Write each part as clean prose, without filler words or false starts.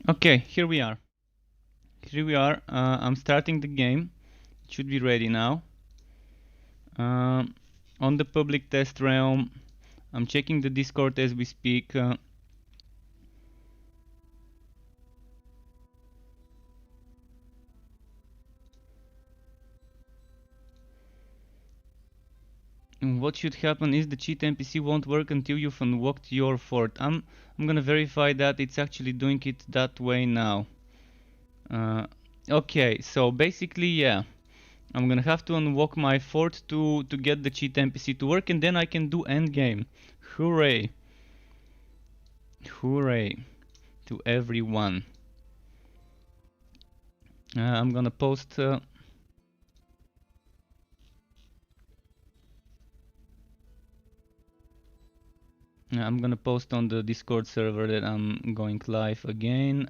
Okay, here we are. Here we are. I'm starting the game. It should be ready now. On the public test realm, I'm checking the Discord as we speak. And what should happen is the cheat NPC won't work until you've unlocked your fort. I'm gonna verify that it's actually doing it that way now. Okay, so basically, yeah. I'm gonna have to unlock my fort to get the cheat NPC to work, and then I can do endgame. Hooray! Hooray to everyone. I'm gonna post. I'm gonna post on the Discord server that I'm going live again.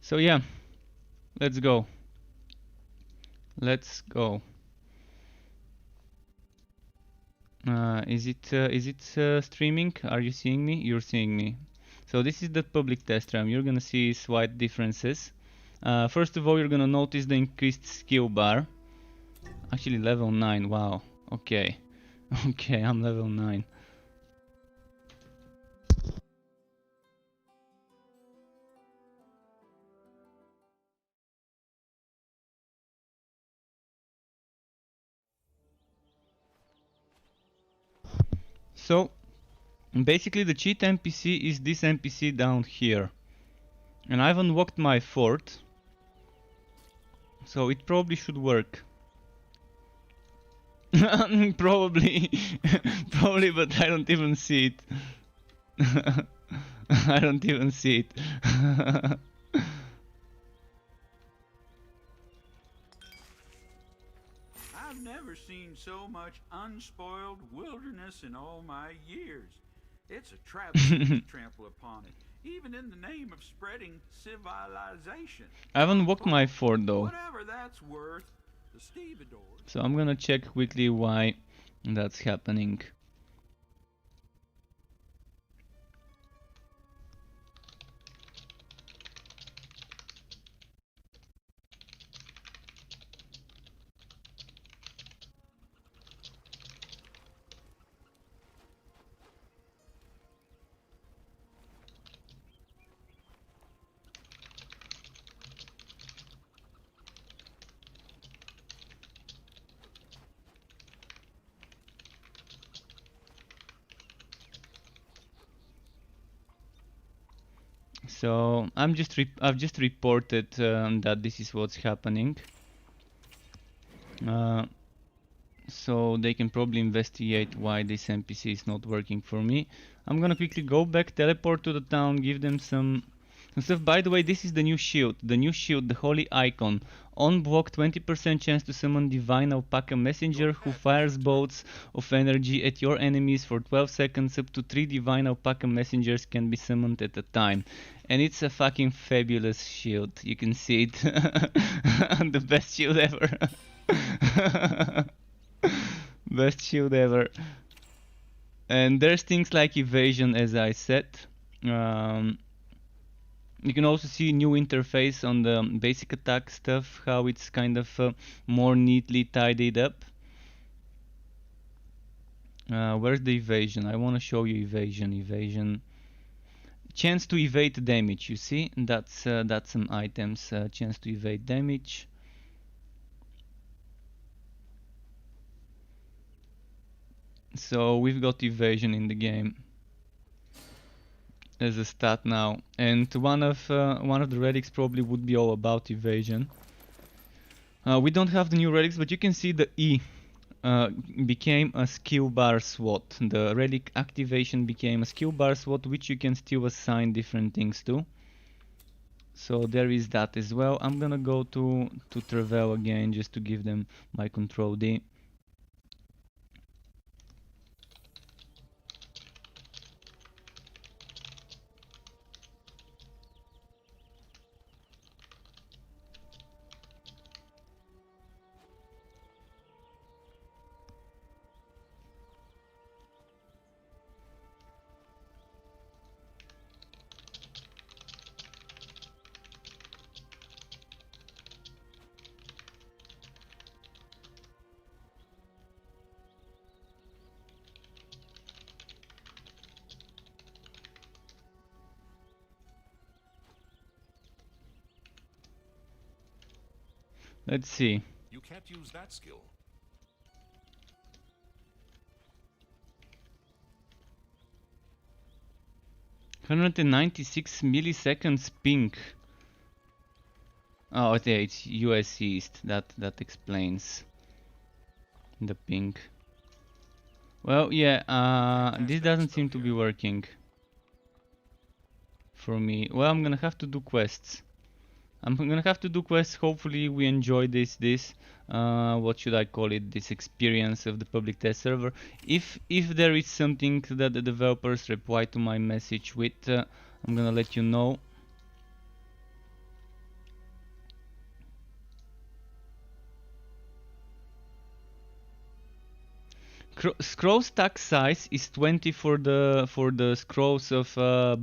So yeah, let's go. Let's go. Is it streaming? Are you seeing me? You're seeing me. So this is the public test RAM. You're gonna see slight differences. First of all, you're gonna notice the increased skill bar. Actually, level 9. Wow. Okay. Okay, I'm level 9. So basically the cheat NPC is this NPC down here. And I've unlocked my fort. So it probably should work. Probably. Probably, but I don't even see it. I don't even see it. I've never seen so much unspoiled wilderness in all my years. It's a travesty to trample upon it, even in the name of spreading civilization. I haven't walked my fort though. Whatever that's worth, the stevedores. So I'm gonna check quickly why that's happening. So I've just reported that this is what's happening. So they can probably investigate why this NPC is not working for me. I'm gonna quickly go back, teleport to the town, give them some stuff. By the way, this is the new shield. The new shield, the holy icon. On block, 20% chance to summon divine alpaca messenger who fires bolts of energy at your enemies for 12 seconds. Up to 3 divine alpaca messengers can be summoned at a time. And it's a fucking fabulous shield. You can see it. The best shield ever. Best shield ever. And there's things like evasion, as I said. You can also see new interface on the basic attack stuff, how it's kind of more neatly tidied up. Where's the evasion? I want to show you evasion. Chance to evade damage, you see? That's some items. Chance to evade damage. So we've got evasion in the game as a stat now, and one of the relics probably would be all about evasion. We don't have the new relics, but you can see the E became a skill bar slot. The relic activation became a skill bar slot, which you can still assign different things to. So there is that as well. I'm gonna go to Travel again just to give them my control D. Let's see. You can't use that skill. 196 milliseconds ping. Oh, okay, it's US East. That explains the ping. Well, yeah, this doesn't seem to be working for me. Well, I'm gonna have to do quests. Hopefully we enjoy this what should I call it, this experience of the public test server. If there is something that the developers reply to my message with, I'm gonna let you know. Scroll stack size is 20 for the scrolls of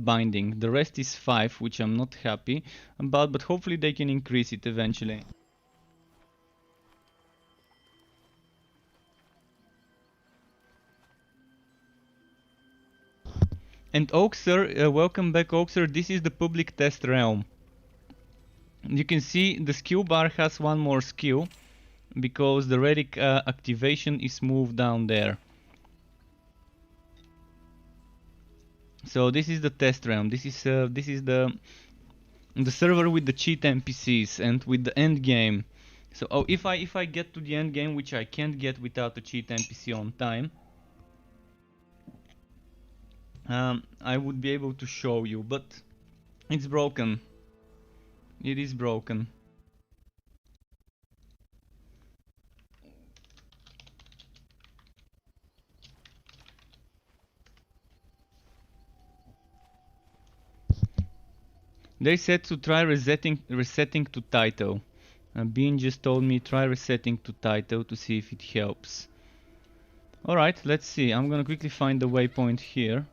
binding. The rest is 5, which I'm not happy about, but hopefully they can increase it eventually. And Oxer, welcome back Oxer, this is the public test realm. You can see the skill bar has one more skill, because the relic activation is moved down there. So this is the test realm. This is the server with the cheat NPCs and with the end game. So if I get to the end game, which I can't get without a cheat NPC on time, I would be able to show you, but it's broken. It is broken. They said to try resetting to title. Bean just told me try resetting to title to see if it helps. Alright, let's see. I'm gonna quickly find the waypoint here.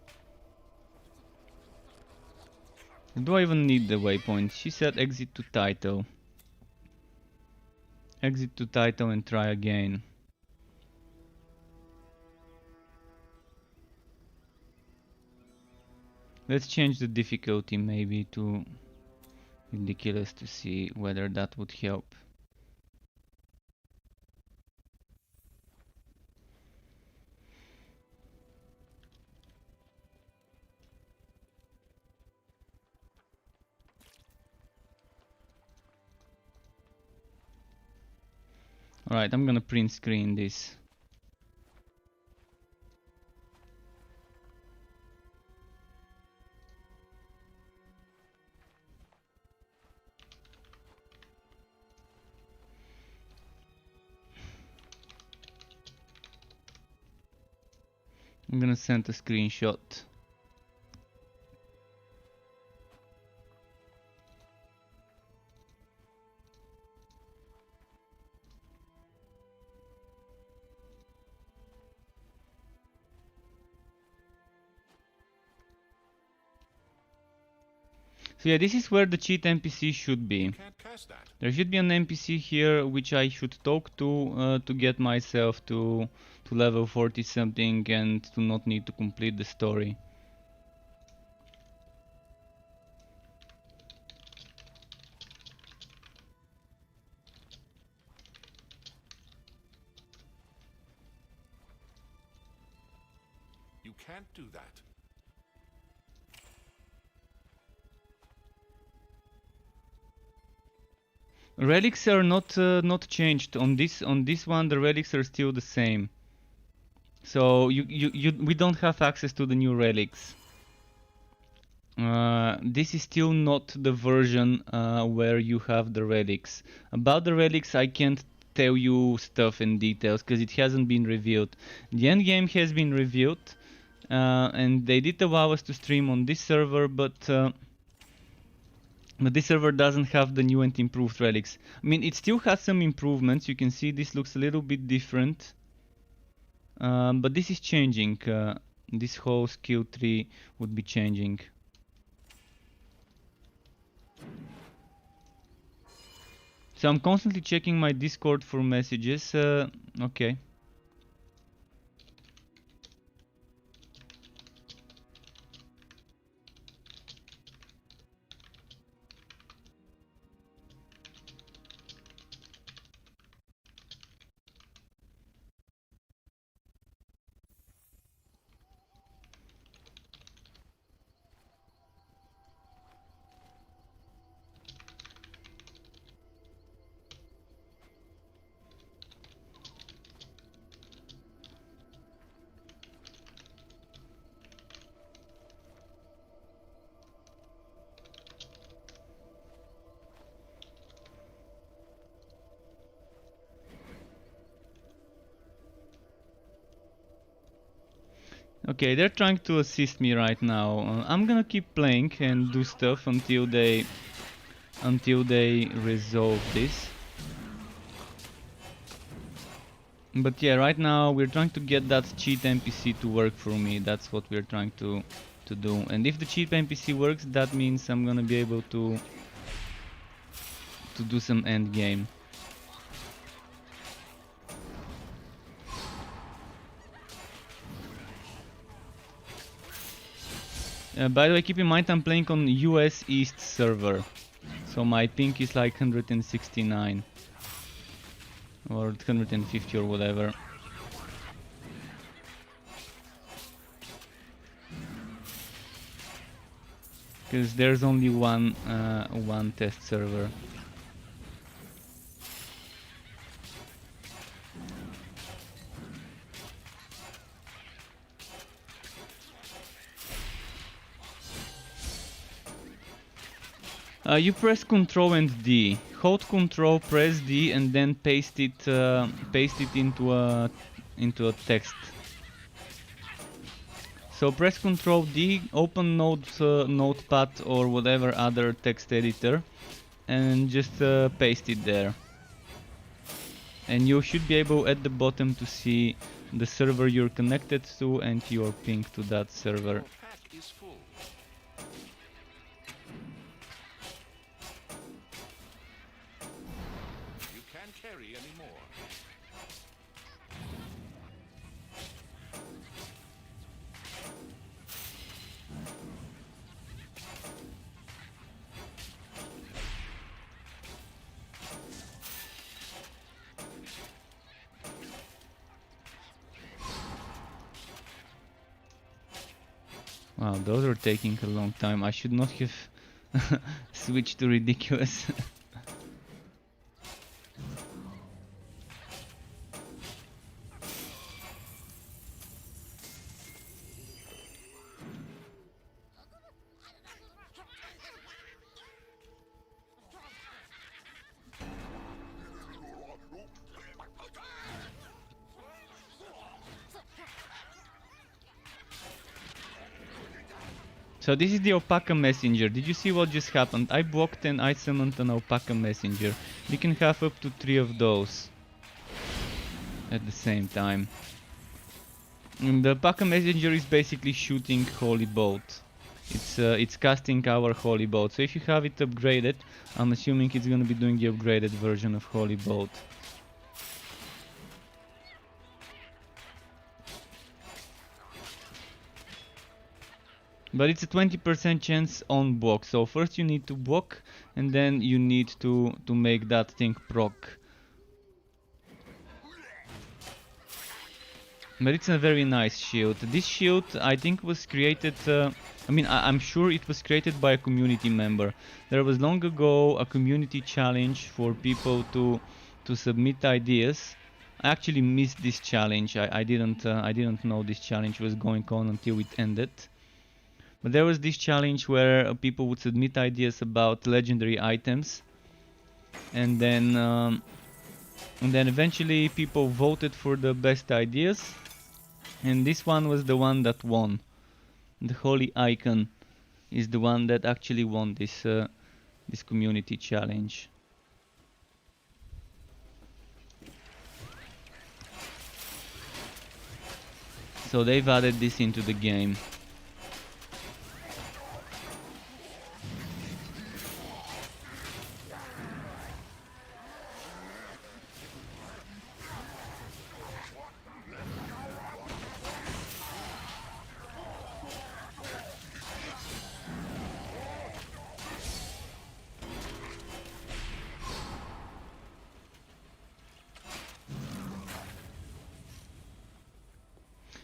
Do I even need the waypoint? She said exit to title. Exit to title and try again. Let's change the difficulty maybe to ridiculous to see whether that would help. Alright, I'm gonna print screen this. I'm gonna send a screenshot. So yeah, this is where the cheat NPC should be. There should be an NPC here which I should talk to get myself to level 40 something and to not need to complete the story. You can't do that. Relics are not changed on this one. The relics are still the same. So we don't have access to the new relics. This is still not the version where you have the relics. About the relics, I can't tell you stuff in details because it hasn't been revealed. The end game has been revealed, and they did allow us to stream on this server, but this server doesn't have the new and improved relics. I mean, it still has some improvements. You can see this looks a little bit different, but this is changing. This whole skill tree would be changing. So I'm constantly checking my Discord for messages. Okay. Okay, they're trying to assist me right now. I'm gonna keep playing and do stuff until they resolve this. But yeah, right now we're trying to get that cheat NPC to work for me. That's what we're trying to do. And if the cheat NPC works, that means I'm gonna be able to do some end game. By the way, keep in mind I'm playing on US East server, so my ping is like 169 or 150 or whatever. Because there's only one test server. You press Ctrl and D. Hold Ctrl, press D, and then paste it into a text. So press Ctrl D, open Notepad or whatever other text editor, and just paste it there. And you should be able at the bottom to see the server you're connected to and your ping to that server. Your pack is full. You can't carry any more. Wow, those are taking a long time. I should not have switched to ridiculous. So this is the alpaca messenger. Did you see what just happened? I blocked and I summoned an alpaca messenger. You can have up to 3 of those at the same time. And the alpaca messenger is basically shooting holy bolt. It's casting our holy bolt. So if you have it upgraded, I'm assuming it's gonna be doing the upgraded version of holy bolt. But it's a 20% chance on block, so first you need to block and then you need to make that thing proc. But it's a very nice shield. This shield I think was created, I'm sure it was created by a community member. There was long ago a community challenge for people to submit ideas. I actually missed this challenge. I didn't know this challenge was going on until it ended. But there was this challenge where people would submit ideas about legendary items, and then eventually people voted for the best ideas, and this one was the one that won. The holy icon is the one that actually won this community challenge. So they've added this into the game.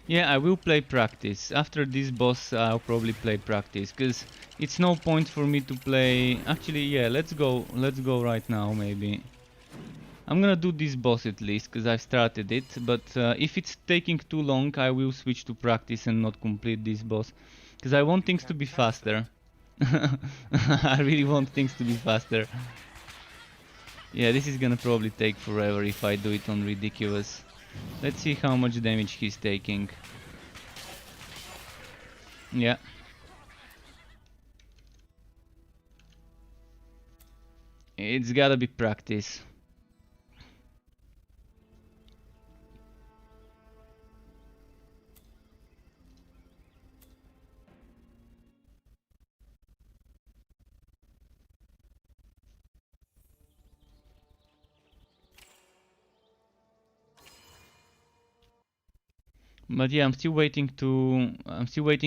Yeah, I will play practice. After this boss, I'll probably play practice, because it's no point for me to play... Actually, yeah, let's go right now, maybe. I'm gonna do this boss at least, because I've started it, but if it's taking too long, I will switch to practice and not complete this boss. Because I want things to be faster. I really want things to be faster. Yeah, this is gonna probably take forever if I do it on ridiculous. Let's see how much damage he's taking. Yeah. It's gotta be practice. But yeah, I'm still waiting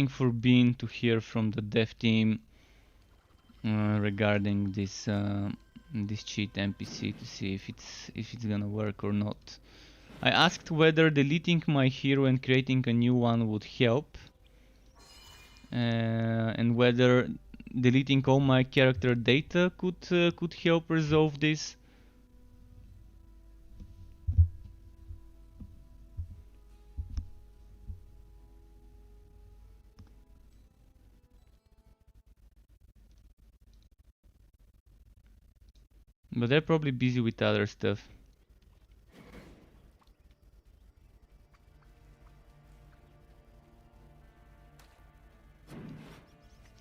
for Bean to hear from the dev team regarding this cheat NPC to see if it's gonna work or not. I asked whether deleting my hero and creating a new one would help, and whether deleting all my character data could help resolve this. But they're probably busy with other stuff.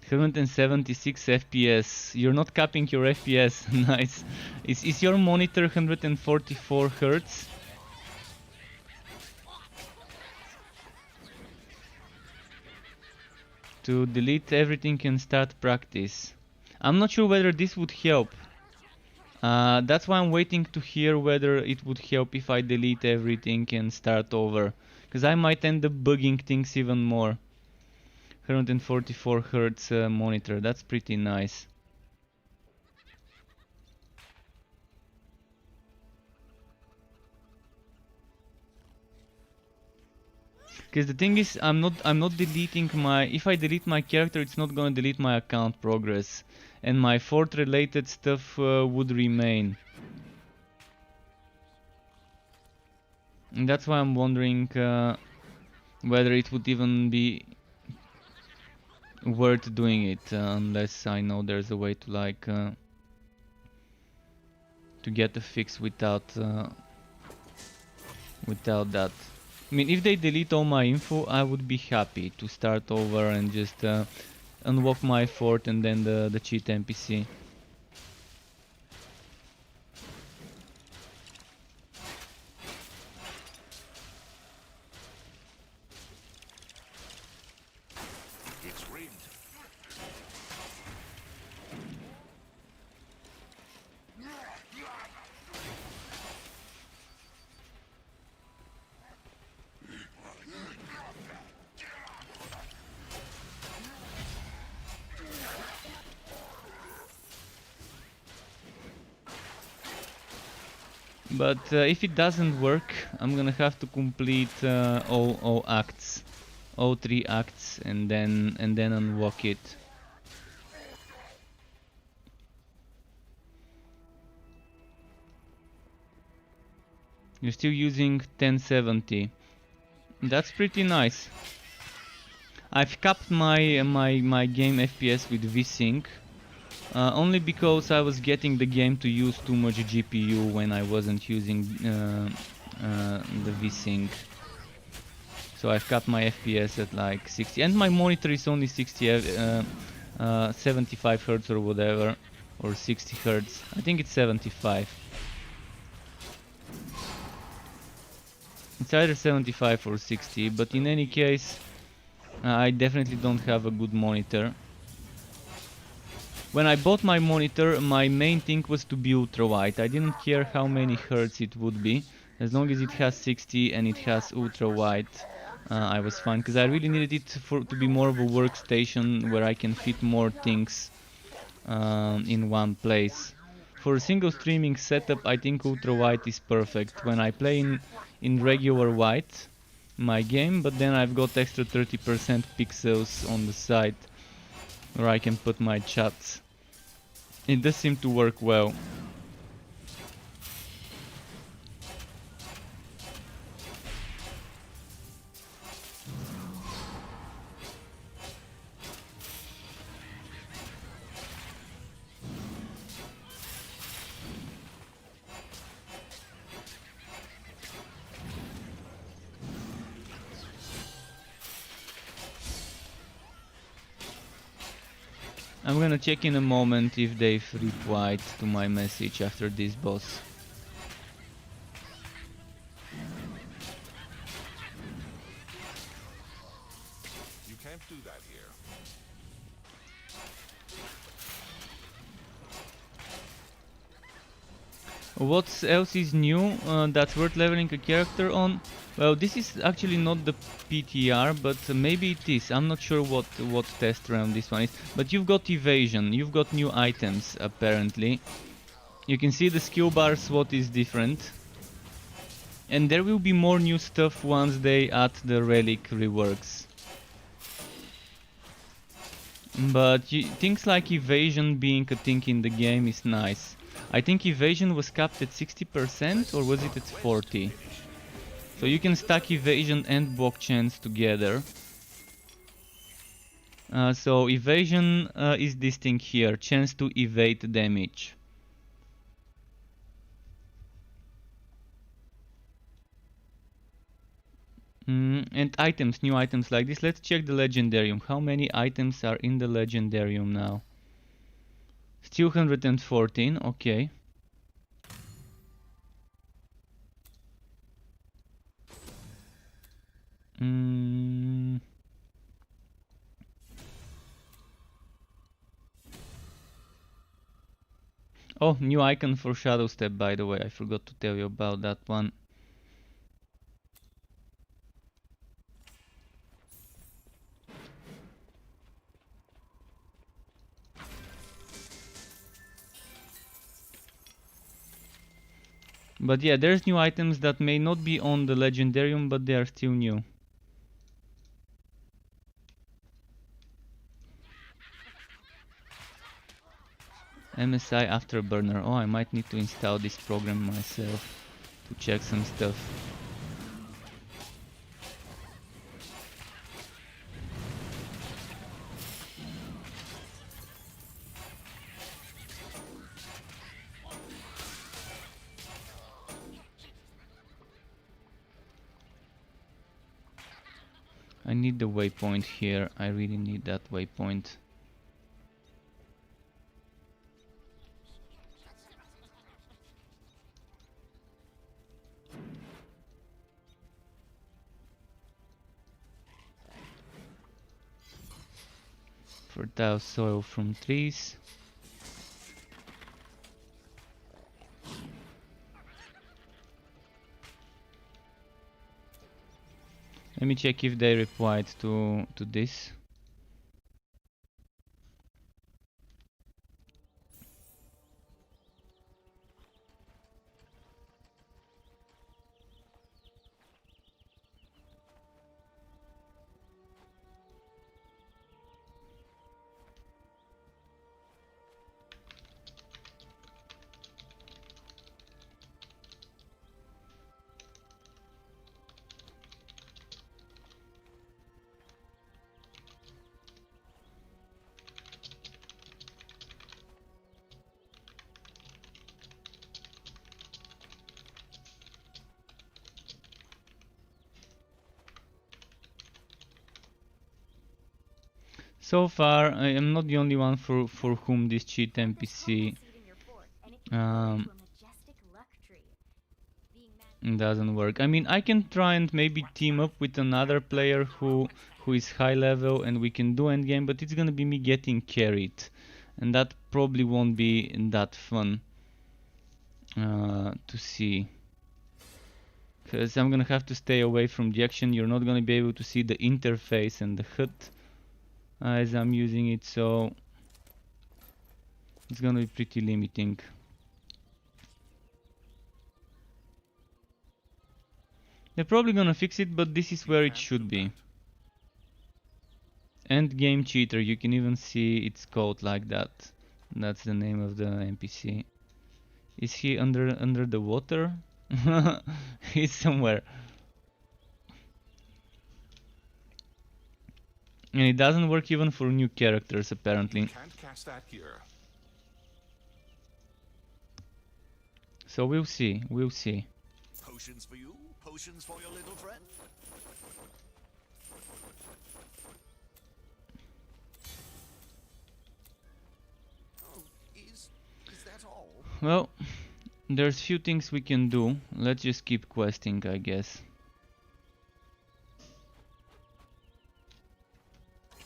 "176 FPS. You're not capping your FPS." Nice. Is your monitor 144 Hz? To delete everything and start practice. I'm not sure whether this would help. That's why I'm waiting to hear whether it would help if I delete everything and start over. Because I might end up bugging things even more. 144 Hz monitor, that's pretty nice. Because the thing is, I'm not deleting my... If I delete my character, it's not gonna delete my account progress. And my fort related stuff would remain. And that's why I'm wondering whether it would even be worth doing it, unless I know there's a way to like to get a fix without that. I mean, if they delete all my info, I would be happy to start over and just unlock my fort and then the cheat NPC. It's rigged. But if it doesn't work, I'm gonna have to complete all acts, all 3 acts, and then unlock it. You're still using 1070. That's pretty nice. I've capped my game FPS with VSync, only because I was getting the game to use too much GPU when I wasn't using the VSync. So I've capped my FPS at like 60, and my monitor is only 75 Hertz or whatever, or 60 Hertz. I think it's 75. It's either 75 or 60, but in any case, I definitely don't have a good monitor. When I bought my monitor, my main thing was to be ultra wide. I didn't care how many hertz it would be, as long as it has 60 and it has ultra wide. I was fine, because I really needed it to be more of a workstation where I can fit more things in one place. For a single streaming setup, I think ultra wide is perfect. When I play in regular white, my game, but then I've got extra 30% pixels on the side where I can put my chats. It does seem to work well. I'm gonna check in a moment if they've replied to my message after this boss. You can't do that here. What else is new that's worth leveling a character on? Well, this is actually not the PTR, but maybe it is. I'm not sure what test round this one is. But you've got evasion, you've got new items apparently. You can see the skill bar SWAT is different. And there will be more new stuff once they add the relic reworks. But things like evasion being a thing in the game is nice. I think evasion was capped at 60%, or was it at 40? So you can stack evasion and block chance together. So evasion is this thing here, chance to evade damage. And items, new items like this. Let's check the legendarium. How many items are in the legendarium now? Still 114, okay. Oh, new icon for Shadow Step, by the way. I forgot to tell you about that one. But yeah, there's new items that may not be on the legendarium, but they are still new. MSI Afterburner. Oh, I might need to install this program myself to check some stuff. I need the waypoint here. I really need that waypoint. Fertile soil from trees. Let me check if they replied to this. So far, I am not the only one for whom this cheat NPC doesn't work. I mean, I can try and maybe team up with another player who is high level and we can do endgame, but it's gonna be me getting carried, and that probably won't be that fun to see. Because I'm gonna have to stay away from the action. You're not gonna be able to see the interface and the HUD as I'm using it, so it's gonna be pretty limiting. They're probably gonna fix it, but this is where it should be. End game cheater, you can even see it's called like that. That's the name of the NPC. Is he under the water? He's somewhere. And it doesn't work even for new characters apparently. Can't cast that here. So we'll see, we'll see. Potions for you? Potions for your little friend? Oh, is that all? Well, there's few things we can do. Let's just keep questing, I guess.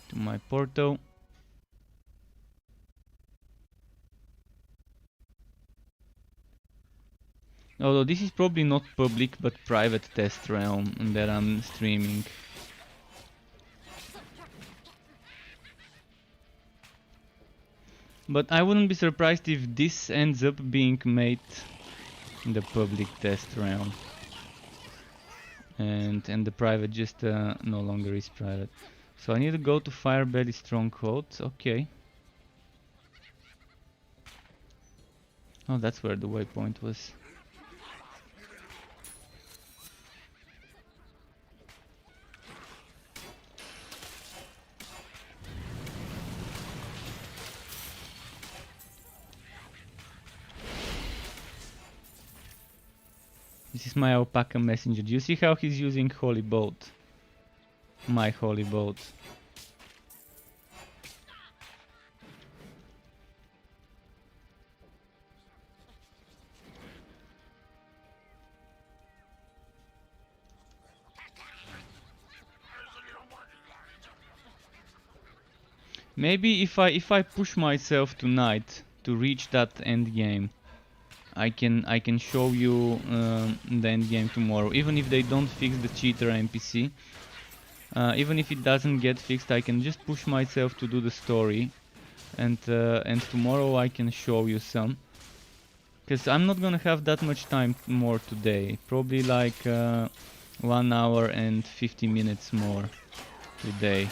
To my portal. Although this is probably not public but private test realm that I'm streaming. But I wouldn't be surprised if this ends up being made in the public test realm. And the private just no longer is private. So I need to go to Firebelly Stronghold. Okay. Oh, that's where the waypoint was. This is my alpaca messenger. Do you see how he's using holy bolt? My holy bolt. Maybe if I push myself tonight to reach that end game, I can show you the end game tomorrow. Even if they don't fix the cheater NPC, even if it doesn't get fixed, I can just push myself to do the story, and tomorrow I can show you some. Because I'm not gonna have that much time more today. Probably like 1 hour and 50 minutes more today.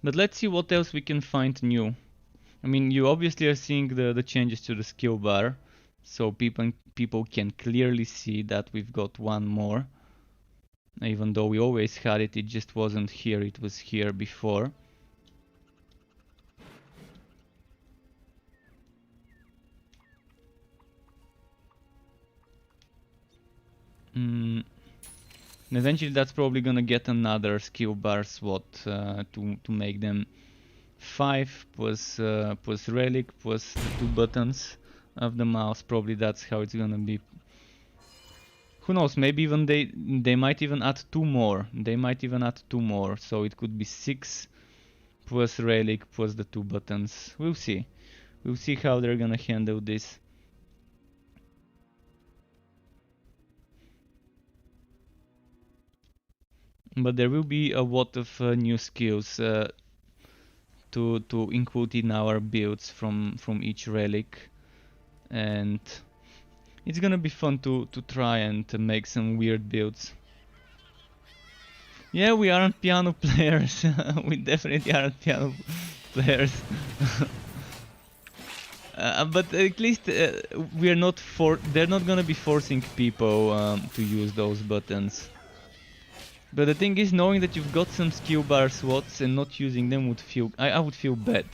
But let's see what else we can find new. I mean, you obviously are seeing the changes to the skill bar, so people can clearly see that we've got one more. Even though we always had it, it just wasn't here, it was here before. And eventually that's probably gonna get another skill bar slot to make them 5 plus relic plus the 2 buttons of the mouse. Probably that's how it's gonna be. Who knows, maybe even they might even add 2 more. They might even add 2 more, so it could be 6 plus relic plus the 2 buttons. We'll see. We'll see how they're gonna handle this. But there will be a lot of new skills to include in our builds from each relic, and it's gonna be fun to try and to make some weird builds. Yeah, we aren't piano players. We definitely aren't piano players. But at least we're not they're not gonna be forcing people to use those buttons. But the thing is, knowing that you've got some skill bar slots and not using them would feel... I would feel bad.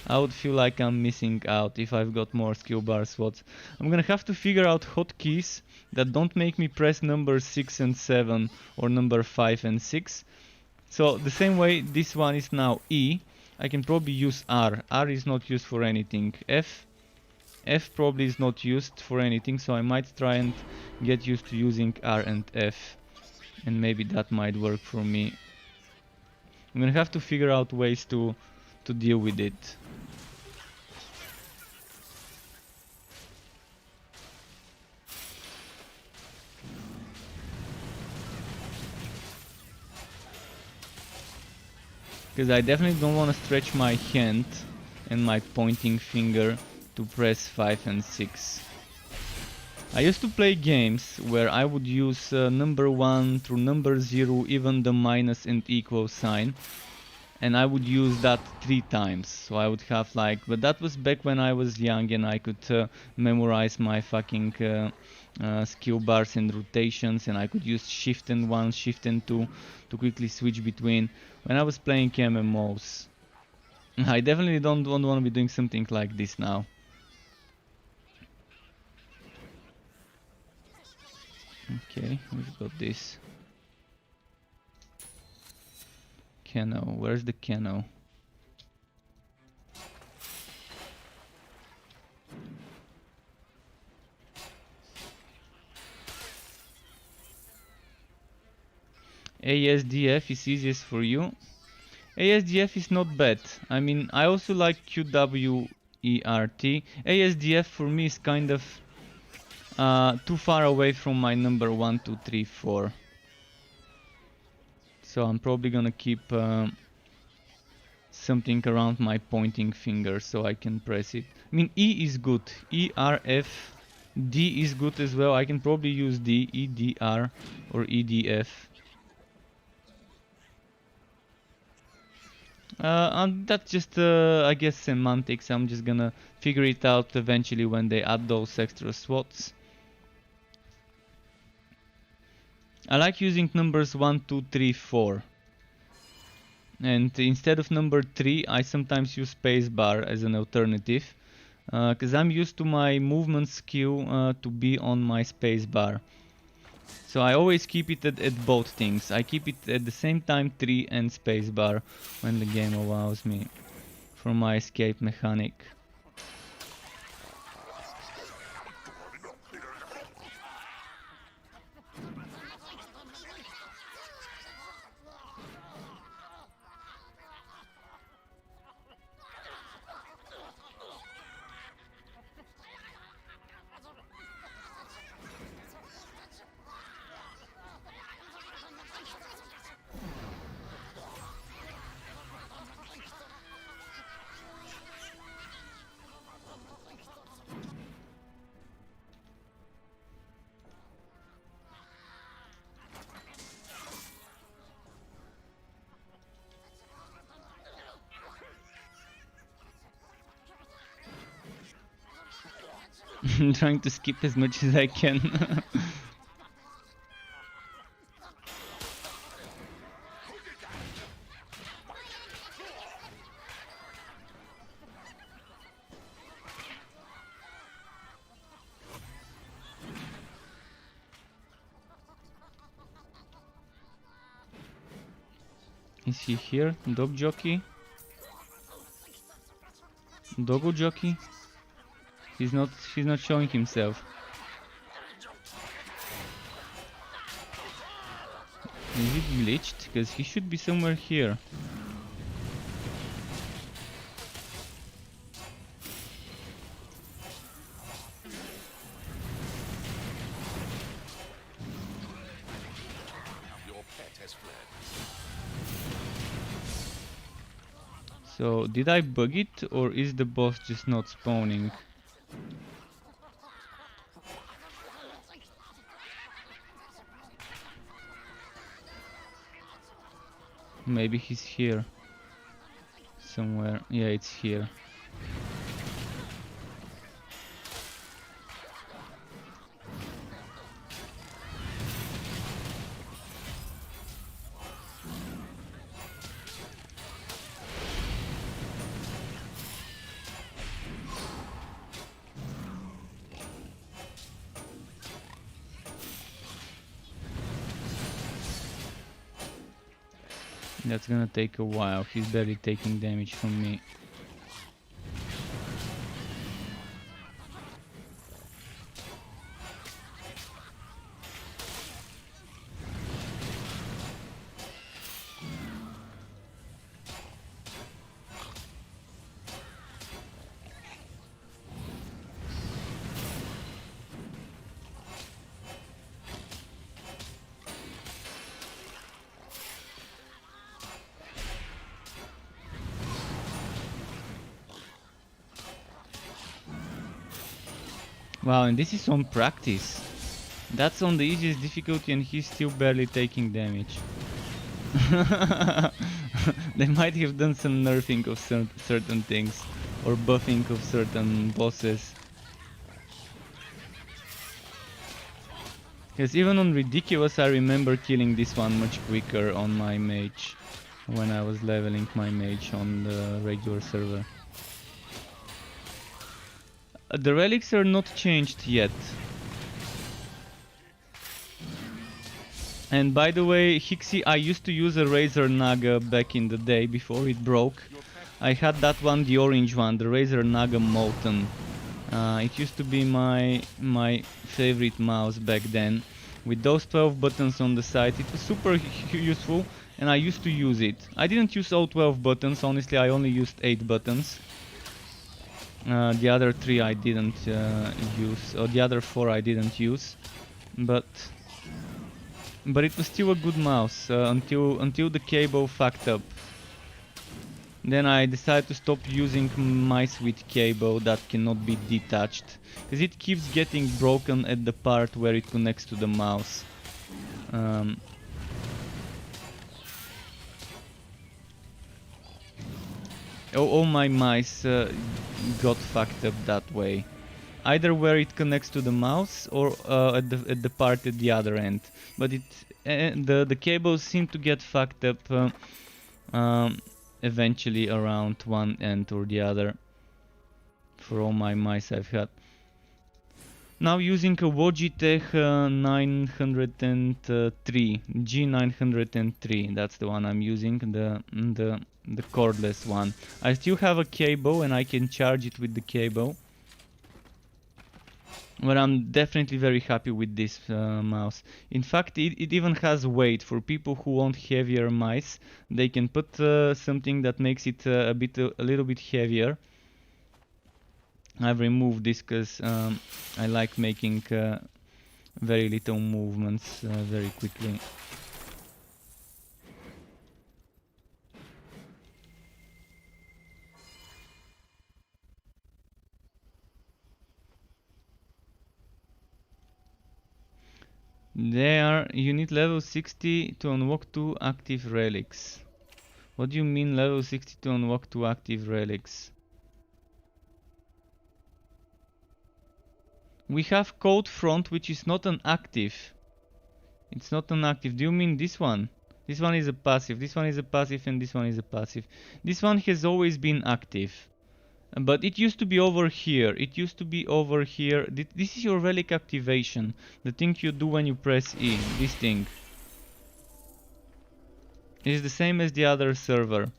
I would feel like I'm missing out if I've got more skill bar slots. I'm gonna have to figure out hotkeys that don't make me press number 6 and 7 or number 5 and 6. So the same way this one is now E, I can probably use R. R is not used for anything. F probably is not used for anything, so I might try and get used to using R and F. And maybe that might work for me. I'm gonna have to figure out ways to deal with it. Because I definitely don't want to stretch my hand and my pointing finger to press 5 and 6. I used to play games where I would use number 1 through number 0, even the minus and equal sign. And I would use that 3 times. So I would have like... But that was back when I was young and I could memorize my fucking skill bars and rotations. And I could use shift and 1, shift and 2 to quickly switch between. When I was playing MMOs. I definitely don't want to be doing something like this now. Okay, we've got this. Cano, where's the cano? ASDF is easiest for you. ASDF is not bad. I mean, I also like QWERT. ASDF for me is kind of too far away from my number 1, 2, 3, 4. So I'm probably gonna keep something around my pointing finger so I can press it. I mean, E is good. E, R, F. D is good as well. I can probably use D, E, D, R or E, D, F. And that's just, I guess, semantics. I'm just gonna figure it out eventually when they add those extra slots. I like using numbers 1, 2, 3, 4. And instead of number 3, I sometimes use spacebar as an alternative. Because I'm used to my movement skill to be on my spacebar. So I always keep it at both things. I keep it at the same time 3 and spacebar when the game allows me for my escape mechanic. I'm trying to skip as much as I can. Is he here? Dog jockey? Doggo jockey? He's not showing himself. Is it glitched? Because he should be somewhere here. Your pet has fled. So, did I bug it, or is the boss just not spawning? Maybe he's here. Somewhere. Yeah, it's here. That's gonna take a while. He's barely taking damage from me. Wow, and this is on practice. That's on the easiest difficulty and he's still barely taking damage. They might have done some nerfing of certain things or buffing of certain bosses. Because even on Ridiculous I remember killing this one much quicker on my mage when I was leveling my mage on the regular server. The relics are not changed yet. And by the way, Hixie, I used to use a Razor Naga back in the day before it broke. I had that one, the orange one, the Razor Naga Molten. It used to be my favorite mouse back then. With those 12 buttons on the side, it was super useful and I used to use it. I didn't use all 12 buttons, honestly I only used 8 buttons. The other 3 I didn't use, or the other 4 I didn't use, but it was still a good mouse until the cable fucked up. Then I decided to stop using mice with cable that cannot be detached, because it keeps getting broken at the part where it connects to the mouse. All my mice got fucked up that way. Either where it connects to the mouse or at the part at the other end. But the cables seem to get fucked up eventually around one end or the other for all my mice I've had. Now using a Logitech 903, G903, that's the one I'm using, the cordless one. I still have a cable and I can charge it with the cable. But I'm definitely very happy with this mouse. In fact, it even has weight. For people who want heavier mice, they can put something that makes it a little bit heavier. I've removed this because I like making very little movements very quickly. You need level 60 to unlock 2 active relics. What do you mean level 60 to unlock 2 active relics? We have Cold Front, which is not an active. It's not an active. Do you mean this one? This one is a passive. This one is a passive and this one is a passive. This one has always been active. But it used to be over here. It used to be over here. This is your relic activation. The thing you do when you press E. This thing. It is the same as the other server.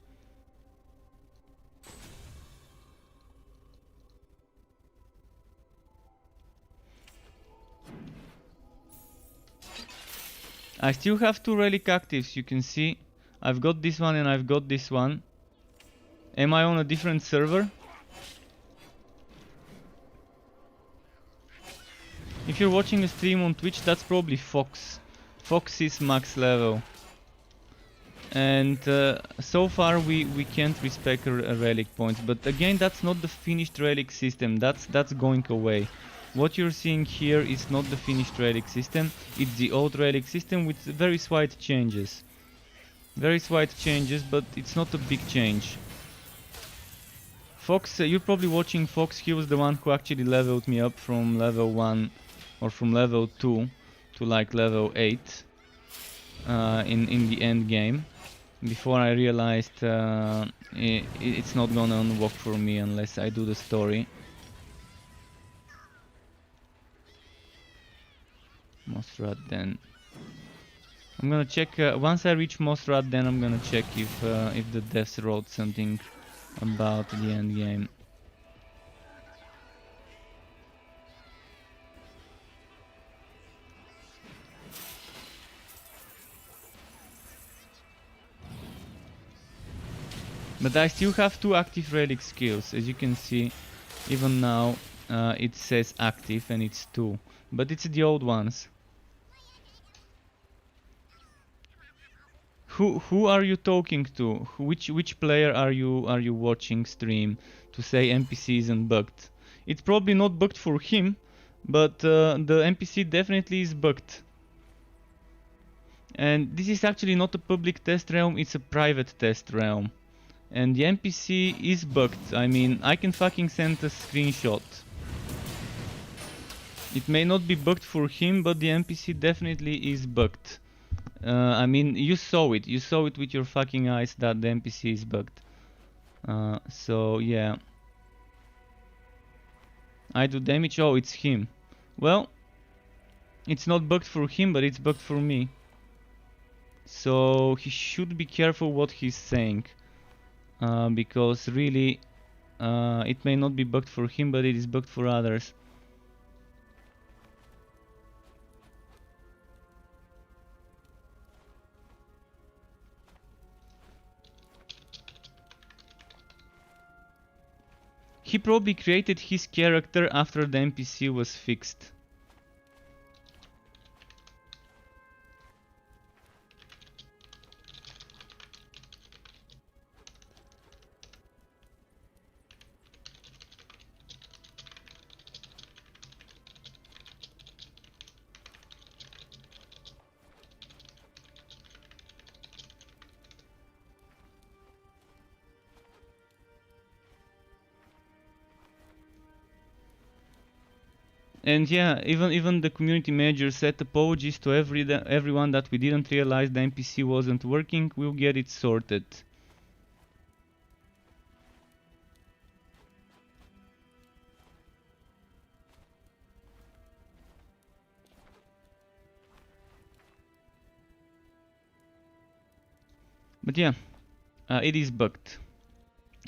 I still have 2 relic actives, you can see. I've got this one and I've got this one. Am I on a different server? If you're watching a stream on Twitch, that's probably Fox. Fox is max level. And so far we can't respec relic points. But again, that's not the finished relic system. That's going away. What you're seeing here is not the finished relic system. It's the old relic system with very slight changes. Very slight changes, but it's not a big change. Fox, you're probably watching Fox. He was the one who actually leveled me up from level 1 or from level 2 to like level 8 in the end game. Before I realized it's not gonna unlock for me unless I do the story. Most rat then. I'm gonna check once I reach Mossrat, then I'm gonna check if the devs wrote something about the end game. But I still have 2 active relic skills, as you can see. Even now it says active and it's 2, but it's the old ones. Who are you talking to? Which player are you watching stream to say NPC isn't bugged? It's probably not bugged for him, but the NPC definitely is bugged. And this is actually not a public test realm, it's a private test realm. And the NPC is bugged. I mean, I can fucking send a screenshot. It may not be bugged for him, but the NPC definitely is bugged. I mean, you saw it with your fucking eyes that the NPC is bugged. So yeah. I do damage, oh it's him. Well, it's not bugged for him, but it's bugged for me. So he should be careful what he's saying. Because really, it may not be bugged for him, but it is bugged for others. He probably created his character after the NPC was fixed. And yeah, even the community manager said apologies to everyone that we didn't realize the NPC wasn't working. We'll get it sorted. But yeah, it is bugged.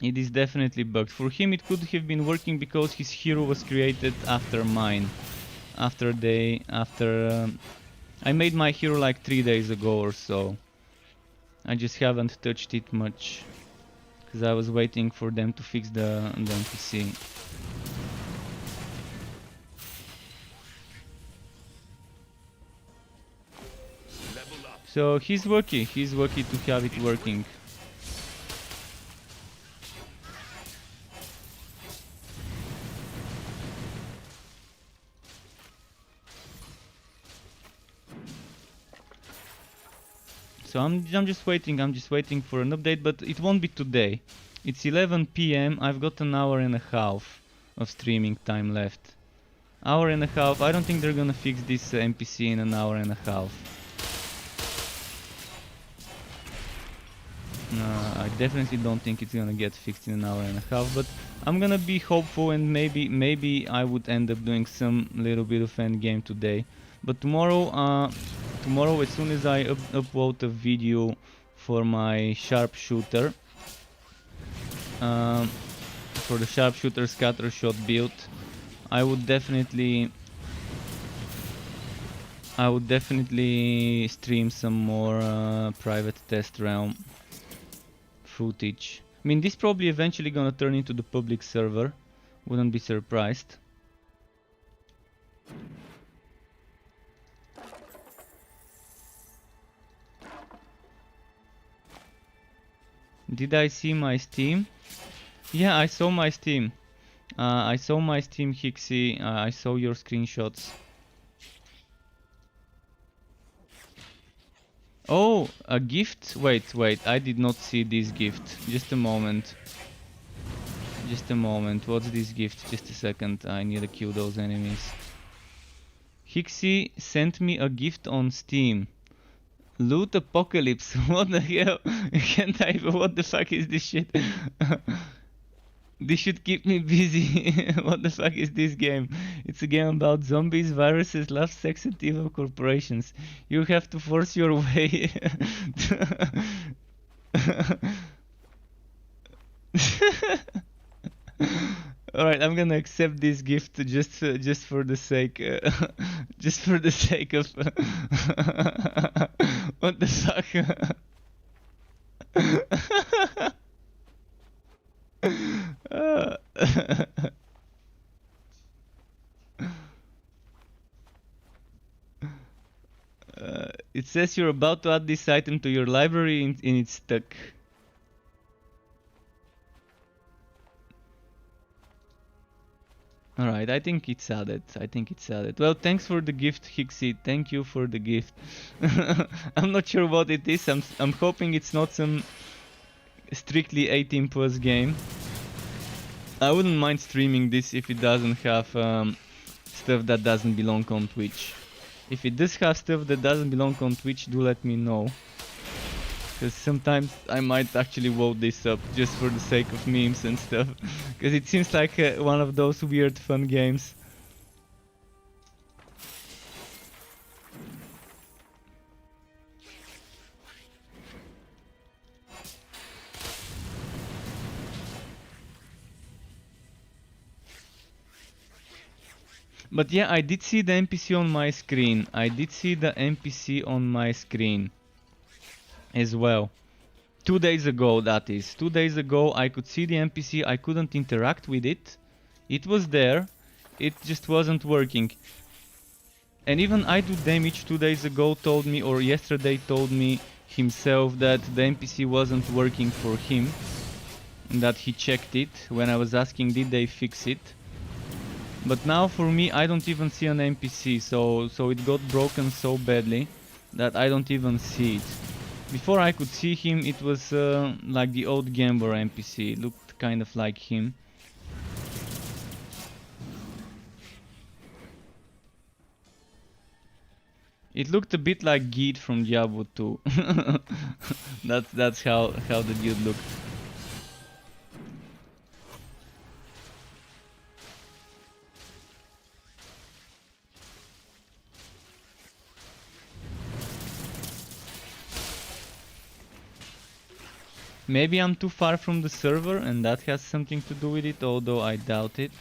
It is definitely bugged. For him it could have been working because his hero was created after mine. I made my hero like 3 days ago or so. I just haven't touched it much. Because I was waiting for them to fix the NPC. So he's lucky to have it working. So I'm just waiting for an update, but it won't be today. It's 11 PM, I've got an hour and a half of streaming time left. Hour and a half, I don't think they're gonna fix this NPC in an hour and a half. I definitely don't think it's gonna get fixed in an hour and a half, but I'm gonna be hopeful and maybe I would end up doing some little bit of end game today. But tomorrow as soon as I upload a video for my sharpshooter, for the sharpshooter scatter shot build, I would definitely stream some more private test realm footage. I mean, this probably eventually gonna turn into the public server, wouldn't be surprised. Did I see my Steam? Yeah, I saw my Steam. I saw my Steam, Hixie. I saw your screenshots. Oh, a gift? Wait, I did not see this gift. Just a moment. What's this gift? Just a second. I need to kill those enemies. Hixie sent me a gift on Steam. Loot Apocalypse. What the hell? Can't type. What the fuck is this shit? This should keep me busy. What the fuck is this game? It's a game about zombies, viruses, love, sex, and evil corporations. You have to force your way. Alright, I'm gonna accept this gift just for the sake just for the sake of what the fuck. Uh, it says you're about to add this item to your library and it's stuck. Alright, I think it's added. Well, thanks for the gift, Hixie. Thank you for the gift. I'm not sure what it is. I'm hoping it's not some strictly 18 plus game. I wouldn't mind streaming this if it doesn't have stuff that doesn't belong on Twitch. If it does have stuff that doesn't belong on Twitch, do let me know. Because sometimes I might actually vote this up just for the sake of memes and stuff. Because it seems like one of those weird fun games. But yeah, I did see the NPC on my screen. As well. 2 days ago, that is. 2 days ago I could see the NPC, I couldn't interact with it. It was there, it just wasn't working. And even I Do Damage 2 days ago told me, or yesterday told me himself, that the NPC wasn't working for him. That he checked it when I was asking did they fix it. But now for me I don't even see an NPC, so it got broken so badly that I don't even see it. Before I could see him, it was like the old Gambler NPC. It looked kind of like him. It looked a bit like Geet from Diablo 2. That's how the dude looked. Maybe I'm too far from the server and that has something to do with it, although I doubt it.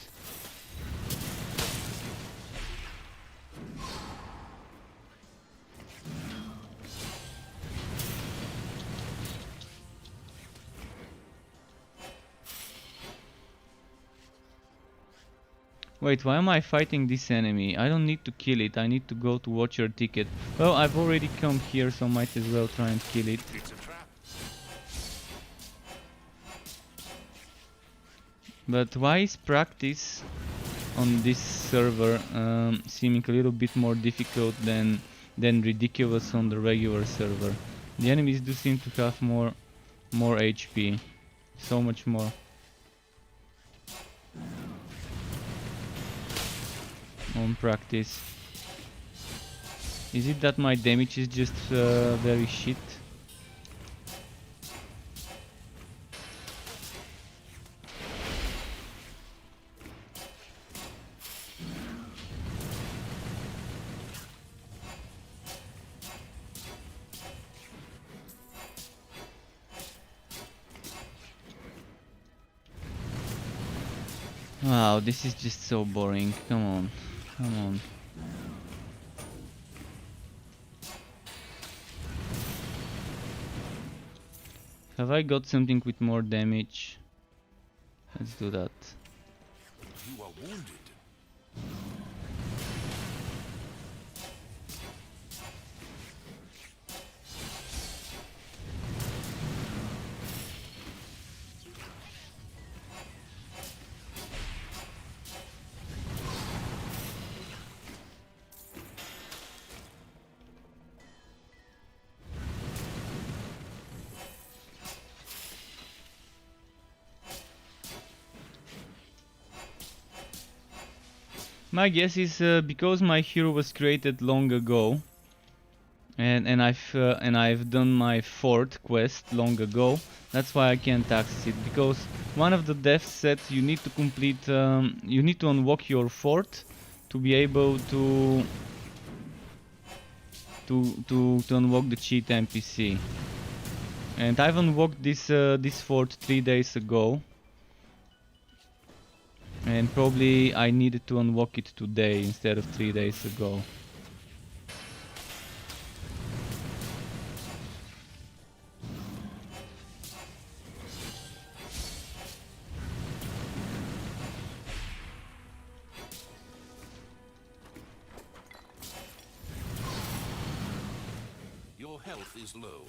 Wait, why am I fighting this enemy? I don't need to kill it, I need to go to watch your ticket. Well, I've already come here, so might as well try and kill it. It's a trap. But why is practice on this server seeming a little bit more difficult than ridiculous on the regular server? The enemies do seem to have more HP. So much more. On practice. Is it that my damage is just very shit? Wow, this is just so boring. Come on. Come on. Have I got something with more damage? Let's do that. You are wounded. My guess is because my hero was created long ago, and I've done my fourth quest long ago. That's why I can't access it, because one of the devs said you need to complete, you need to unlock your fort to be able to unlock the cheat NPC. And I've unlocked this fort 3 days ago, and probably I needed to unlock it today instead of 3 days ago. Your health is low.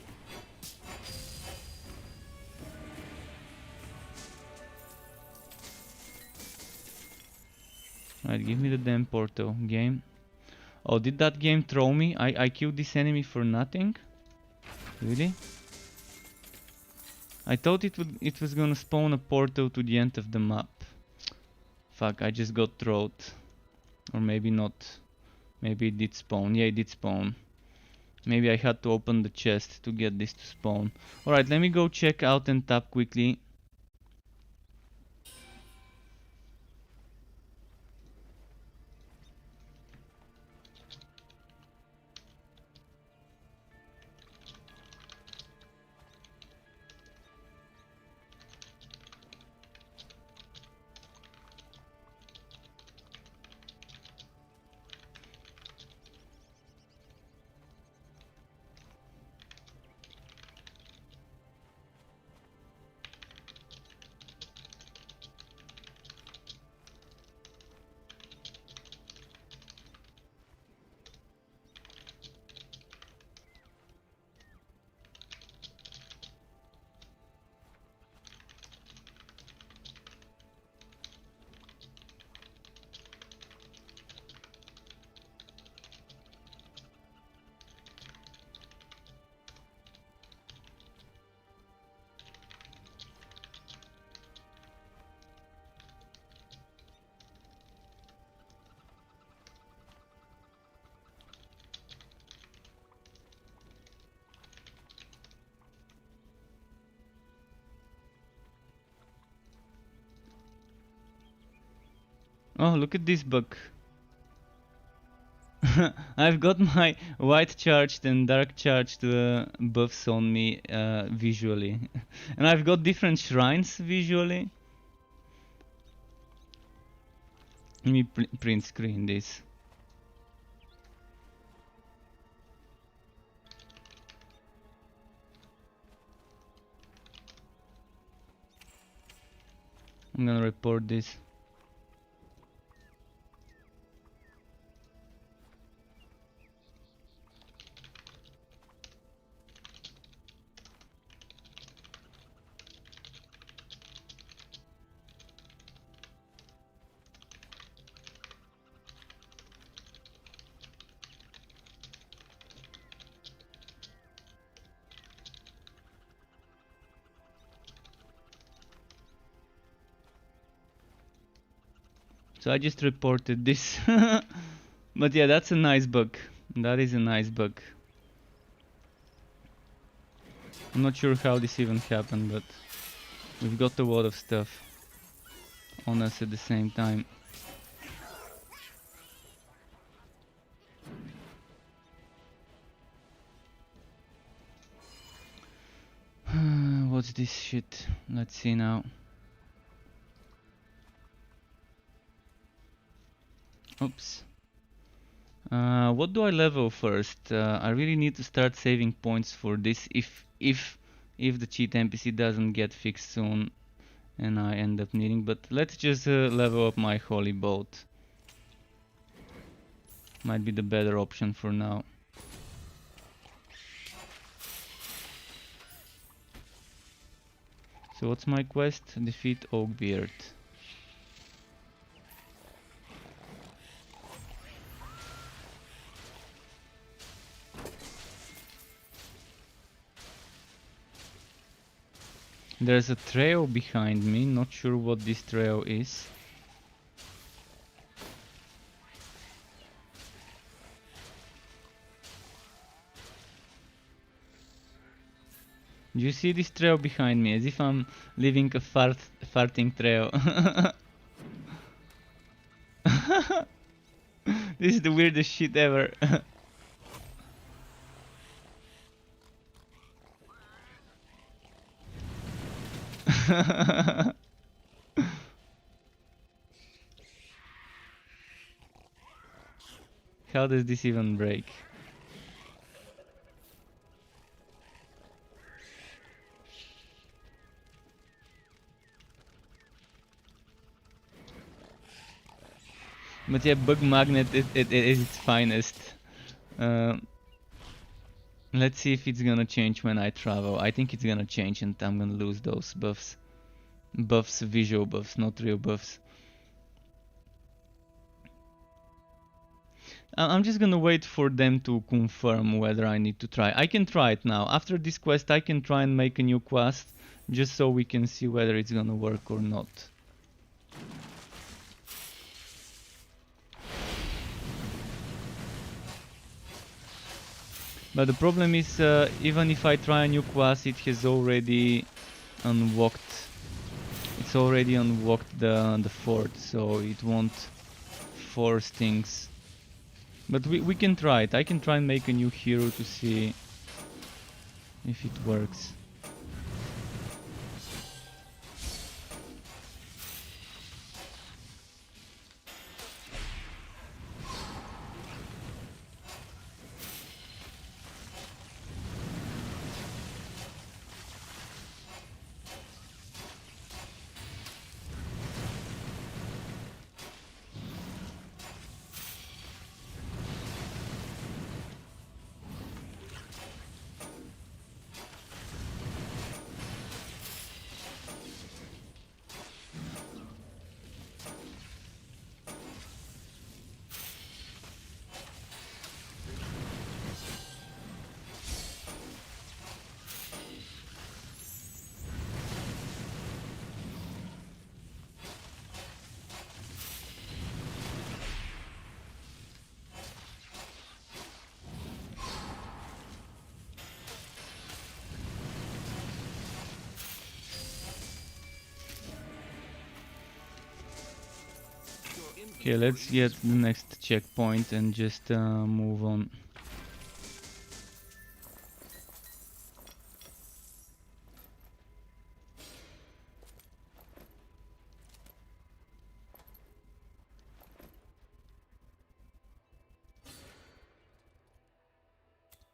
Right, give me the damn portal, game. Oh, did that game throw me? I killed this enemy for nothing? Really? I thought it was gonna spawn a portal to the end of the map. Fuck, I just got thrown. Or maybe not. Maybe it did spawn. Yeah, it did spawn. Maybe I had to open the chest to get this to spawn. Alright, let me go check out and tap quickly. Oh, look at this bug. I've got my white charged and dark charged buffs on me visually. And I've got different shrines visually. Let me print screen this. I'm gonna report this. So I just reported this. But yeah, that's a nice bug. That is a nice bug. I'm not sure how this even happened, but we've got a lot of stuff on us at the same time. What's this shit? Let's see now. Oops. What do I level first? I really need to start saving points for this if the cheat NPC doesn't get fixed soon and I end up needing. But let's just level up my holy boat. Might be the better option for now. So what's my quest? Defeat Oakbeard. There's a trail behind me, not sure what this trail is. Do you see this trail behind me? As if I'm leaving a farting trail. This is the weirdest shit ever. How does this even break? But yeah, bug magnet is its finest. Let's see if it's gonna change when I travel. I think it's gonna change and I'm gonna lose those buffs. Buffs, visual buffs, not real buffs. I'm just gonna wait for them to confirm whether I need to try. I can try it now. After this quest I can try and make a new quest, just so we can see whether it's gonna work or not. But the problem is, even if I try a new quest, it has already unlocked. It's already unlocked the fort, so it won't force things. But we can try it. I can try and make a new hero to see if it works. Okay, let's get the next checkpoint and just move on.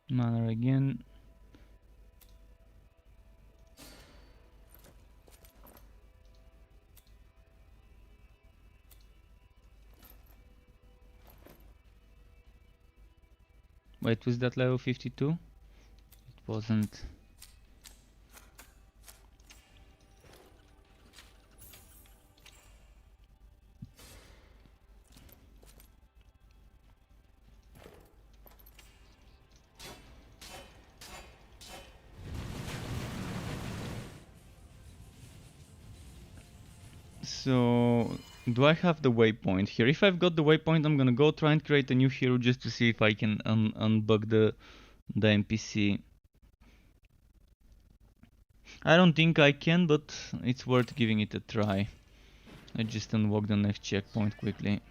Manner again. Wait, was that level 52? It wasn't. So, do I have the waypoint here? If I've got the waypoint, I'm gonna go try and create a new hero just to see if I can unbug the NPC. I don't think I can, but it's worth giving it a try. I just unlock the next checkpoint quickly.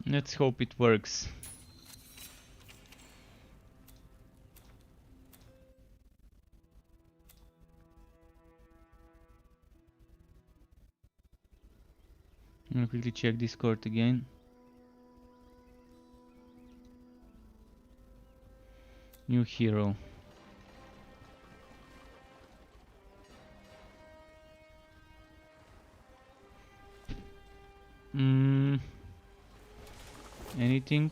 Let's hope it works. I'm gonna quickly check Discord again. New hero. anything.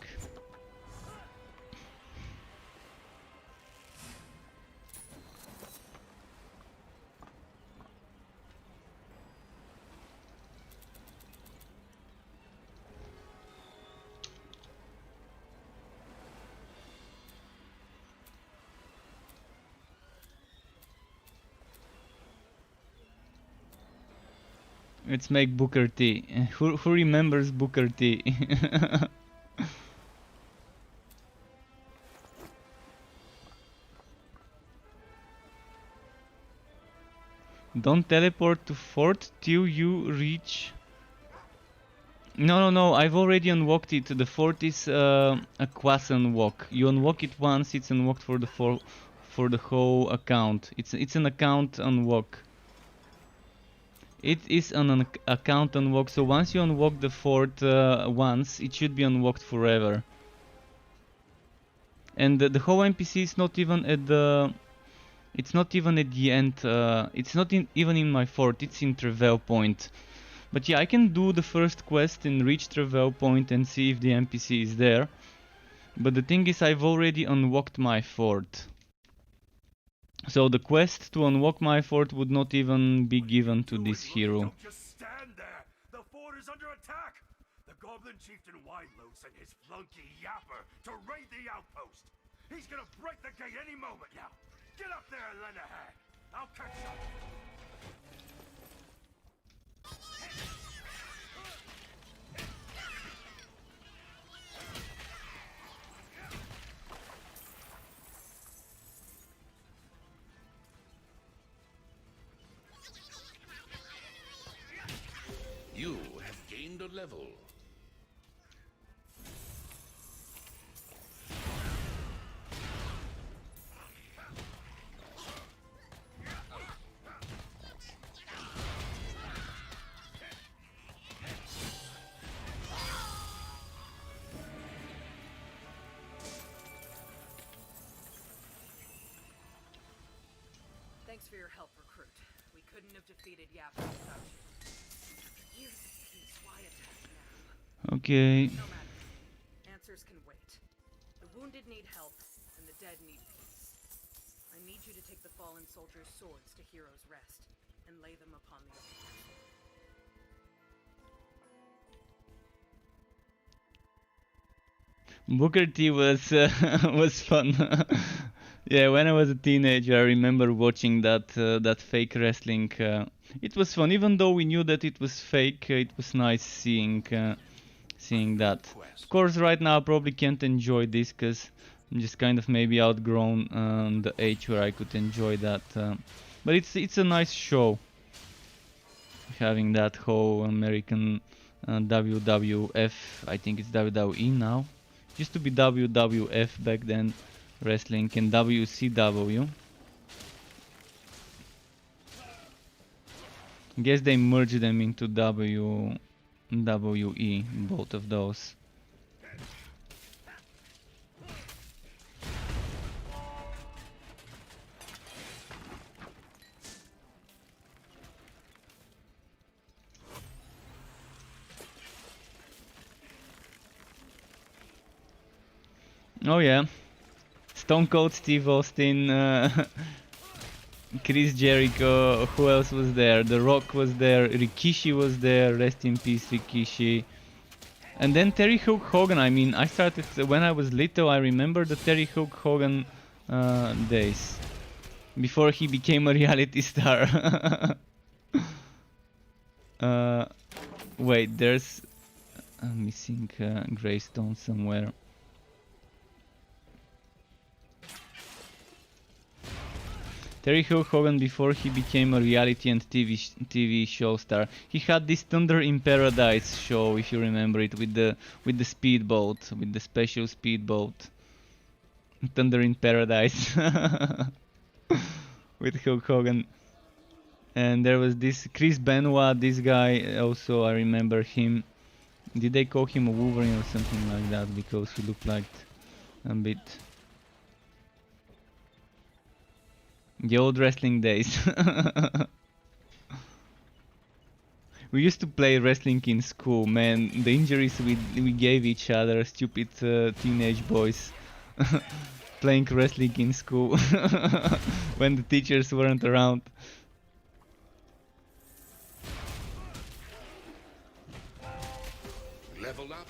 Let's make Booker T. Who remembers Booker T? Don't teleport to fort till you reach... No, I've already unlocked it. The fort is a quas unlock. You unlock it once, it's unlocked for the whole account. It's an account unlock. It is an account unlock, so once you unlock the fort once, it should be unlocked forever. And the whole NPC is not even at the... It's not even at the end, it's not even in my fort, it's in Travel Point. But yeah, I can do the first quest and reach Travel Point and see if the NPC is there. But the thing is, I've already unlocked my fort. So the quest to unlock my fort would not even be given to this hero. Don't just stand there. The fort is under attack. The Goblin Chieftain Widelow sent his flunky Yapper to raid the outpost. He's gonna break the gate any moment now. Get up there and lend a hand. I'll catch up. You have gained a level. Thanks for your help, recruit. We couldn't have defeated Yap without you. Here's the piece. Why attack now? Okay. No matter. Answers can wait. The wounded need help, and the dead need peace. I need you to take the fallen soldiers' swords to Hero's Rest, and lay them upon the altar. Booker T was was fun. Yeah, when I was a teenager, I remember watching that fake wrestling. It was fun, even though we knew that it was fake. It was nice seeing that. Of course, right now I probably can't enjoy this because I'm just kind of maybe outgrown the age where I could enjoy that. But it's a nice show, having that whole American WWF. I think it's WWE now. It used to be WWF back then. Wrestling and WCW. Guess they merged them into WWE, both of those. Oh yeah. Stone Cold Steve Austin, Chris Jericho, who else was there? The Rock was there, Rikishi was there, rest in peace Rikishi. And then Terry Hulk Hogan. I mean, I started when I was little. I remember the Terry Hulk Hogan days, before he became a reality star. Wait, there's a missing gravestone somewhere. Terry Hulk Hogan before he became a reality and TV show star. He had this Thunder in Paradise show, if you remember it, with the speedboat, with the special speedboat. Thunder in Paradise with Hulk Hogan. And there was this Chris Benoit, this guy also, I remember him. Did they call him a Wolverine or something like that because he looked like a bit... The old wrestling days. We used to play wrestling in school, man. The injuries we gave each other, stupid teenage boys, playing wrestling in school when the teachers weren't around. Level up.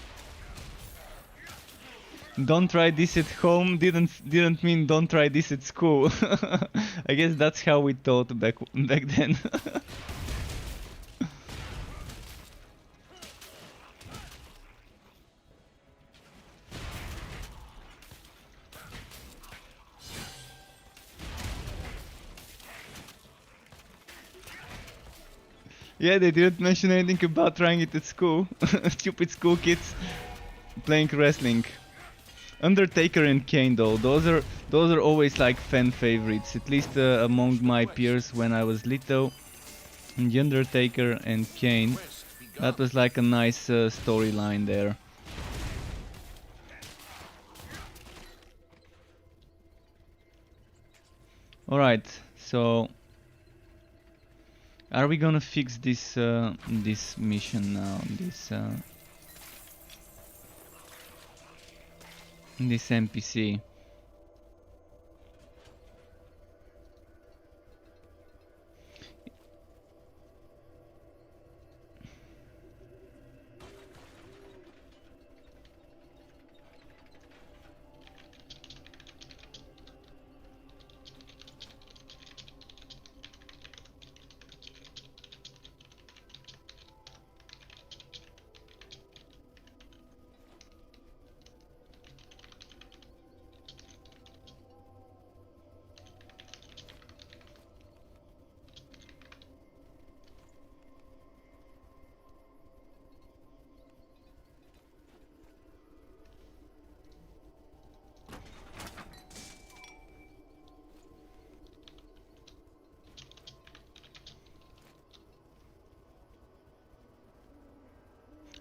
Don't try this at home didn't mean don't try this at school. I guess that's how we taught back then. Yeah, they didn't mention anything about trying it at school. Stupid school kids playing wrestling. Undertaker and Kane though, those are always like fan favorites, at least among my peers when I was little. And the Undertaker and Kane, that was like a nice storyline there. Alright, so are we gonna fix this this mission now? This NPC.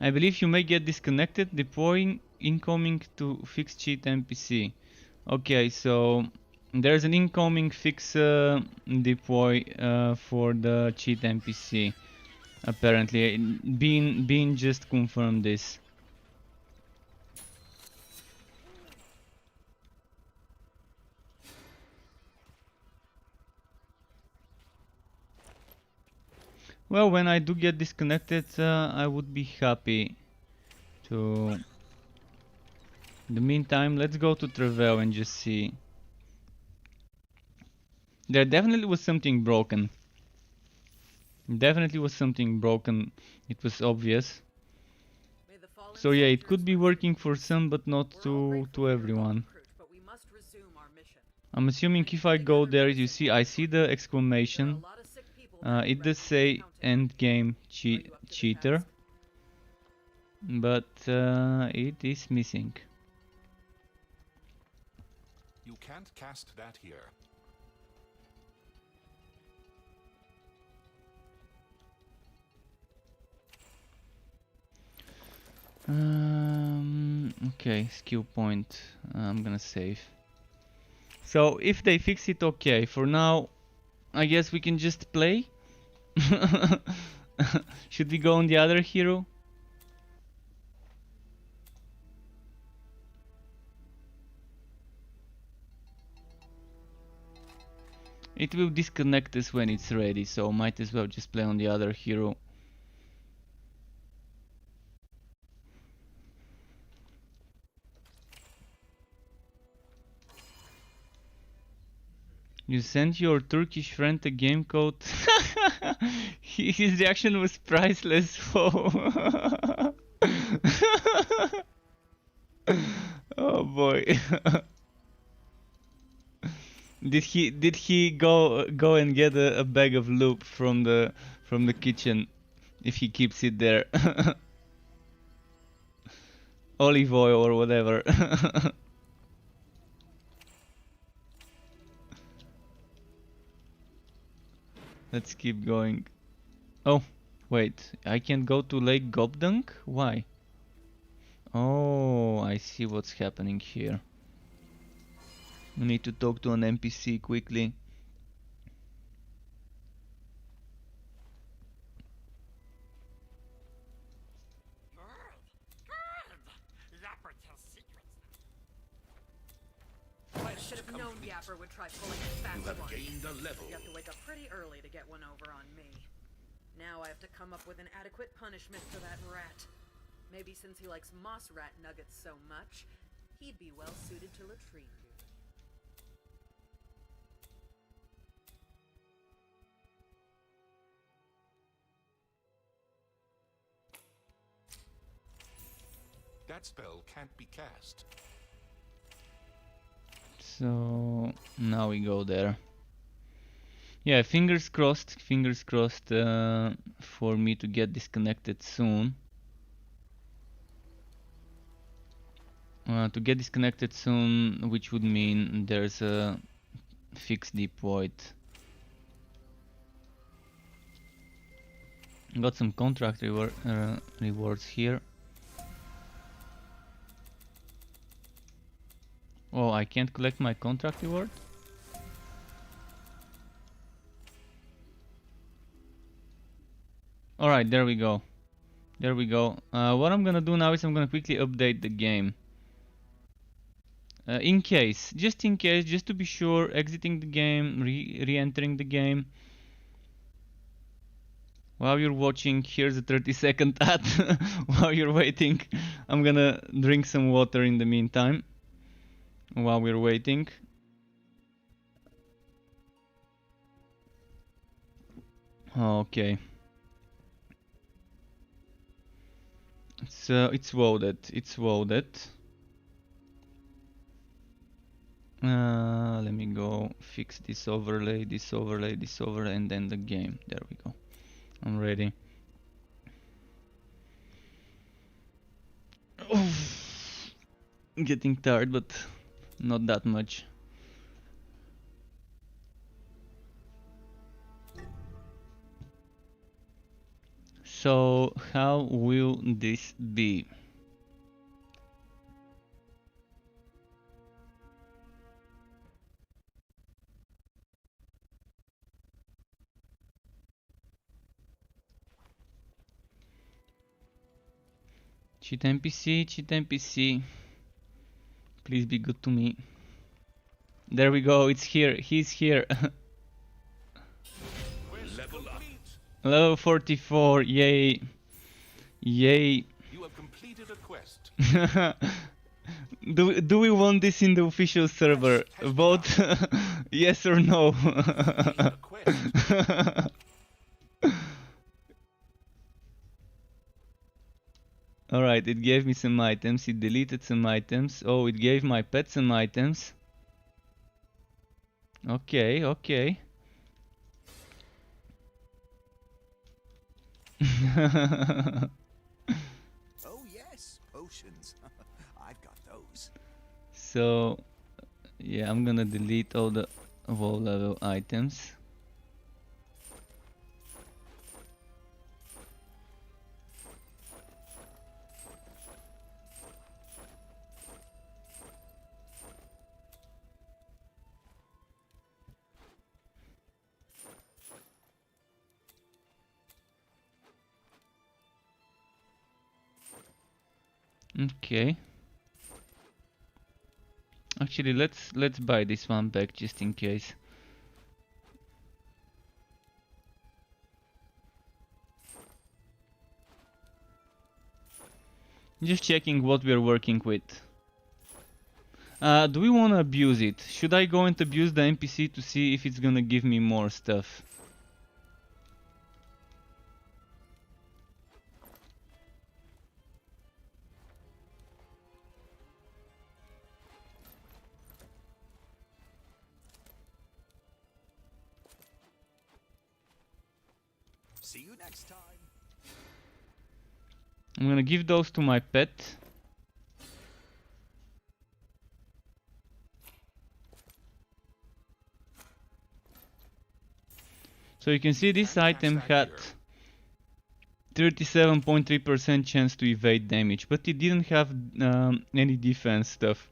I believe you may get disconnected. Deploying incoming to fix cheat NPC. Okay, so there's an incoming fix deploy for the cheat NPC. Apparently, Bean just confirmed this. Well, when I do get disconnected, I would be happy to... In the meantime, let's go to Travel and just see. There definitely was something broken. Definitely was something broken. It was obvious. So yeah, it could be working for some, but not to everyone. I'm assuming if I go there, you see, I see the exclamation. It does say end game cheater, but it is missing. You can't cast that here. Okay, skill point. I'm gonna save. So if they fix it, okay. For now, I guess we can just play. Should we go on the other hero? It will disconnect us when it's ready, so might as well just play on the other hero. You sent your Turkish friend a game code. His reaction was priceless. Oh boy. Did he go and get a bag of loop from the kitchen if he keeps it there? Olive oil or whatever. Let's keep going. Oh, wait. I can't go to Lake Gobdunk? Why? Oh, I see what's happening here. We need to talk to an NPC quickly. should have known Yapper would try pulling a fast You have one. gained a level. You have to wake up pretty early to get one over on me. Now I have to come up with an adequate punishment for that rat. Maybe since he likes moss rat nuggets so much, he'd be well suited to latrine duty. That spell can't be cast. So now we go there. Yeah, fingers crossed for me to get disconnected soon. Which would mean there's a fixed deep void. Got some contract rewards here. Oh, I can't collect my contract reward? Alright, there we go. What I'm gonna do now is I'm gonna quickly update the game. Just in case, just to be sure, exiting the game, re-entering the game. While you're watching, here's a 30-second ad. While you're waiting, I'm gonna drink some water in the meantime. While we're waiting. Okay. It's loaded. Let me go fix this overlay, and then the game. There we go. I'm ready. Getting tired, but not that much. So how will this be? Cheat NPC. Please be good to me. There we go, it's here, he's here. Level up. Level 44, yay. You have completed a quest. Do we want this in the official server? Vote yes or no. A quest. Alright, it gave me some items, it deleted some items. Oh, it gave my pet some items. Okay. Oh yes, potions. I've got those. So, yeah, I'm gonna delete all the low level items. Okay. Actually, let's buy this one back just in case. Just checking what we're working with. Do we want to abuse it? Should I go and abuse the NPC to see if it's gonna give me more stuff? See you next time. I'm gonna give those to my pet. So you can see this item had 37.3% chance to evade damage, but it didn't have any defense stuff.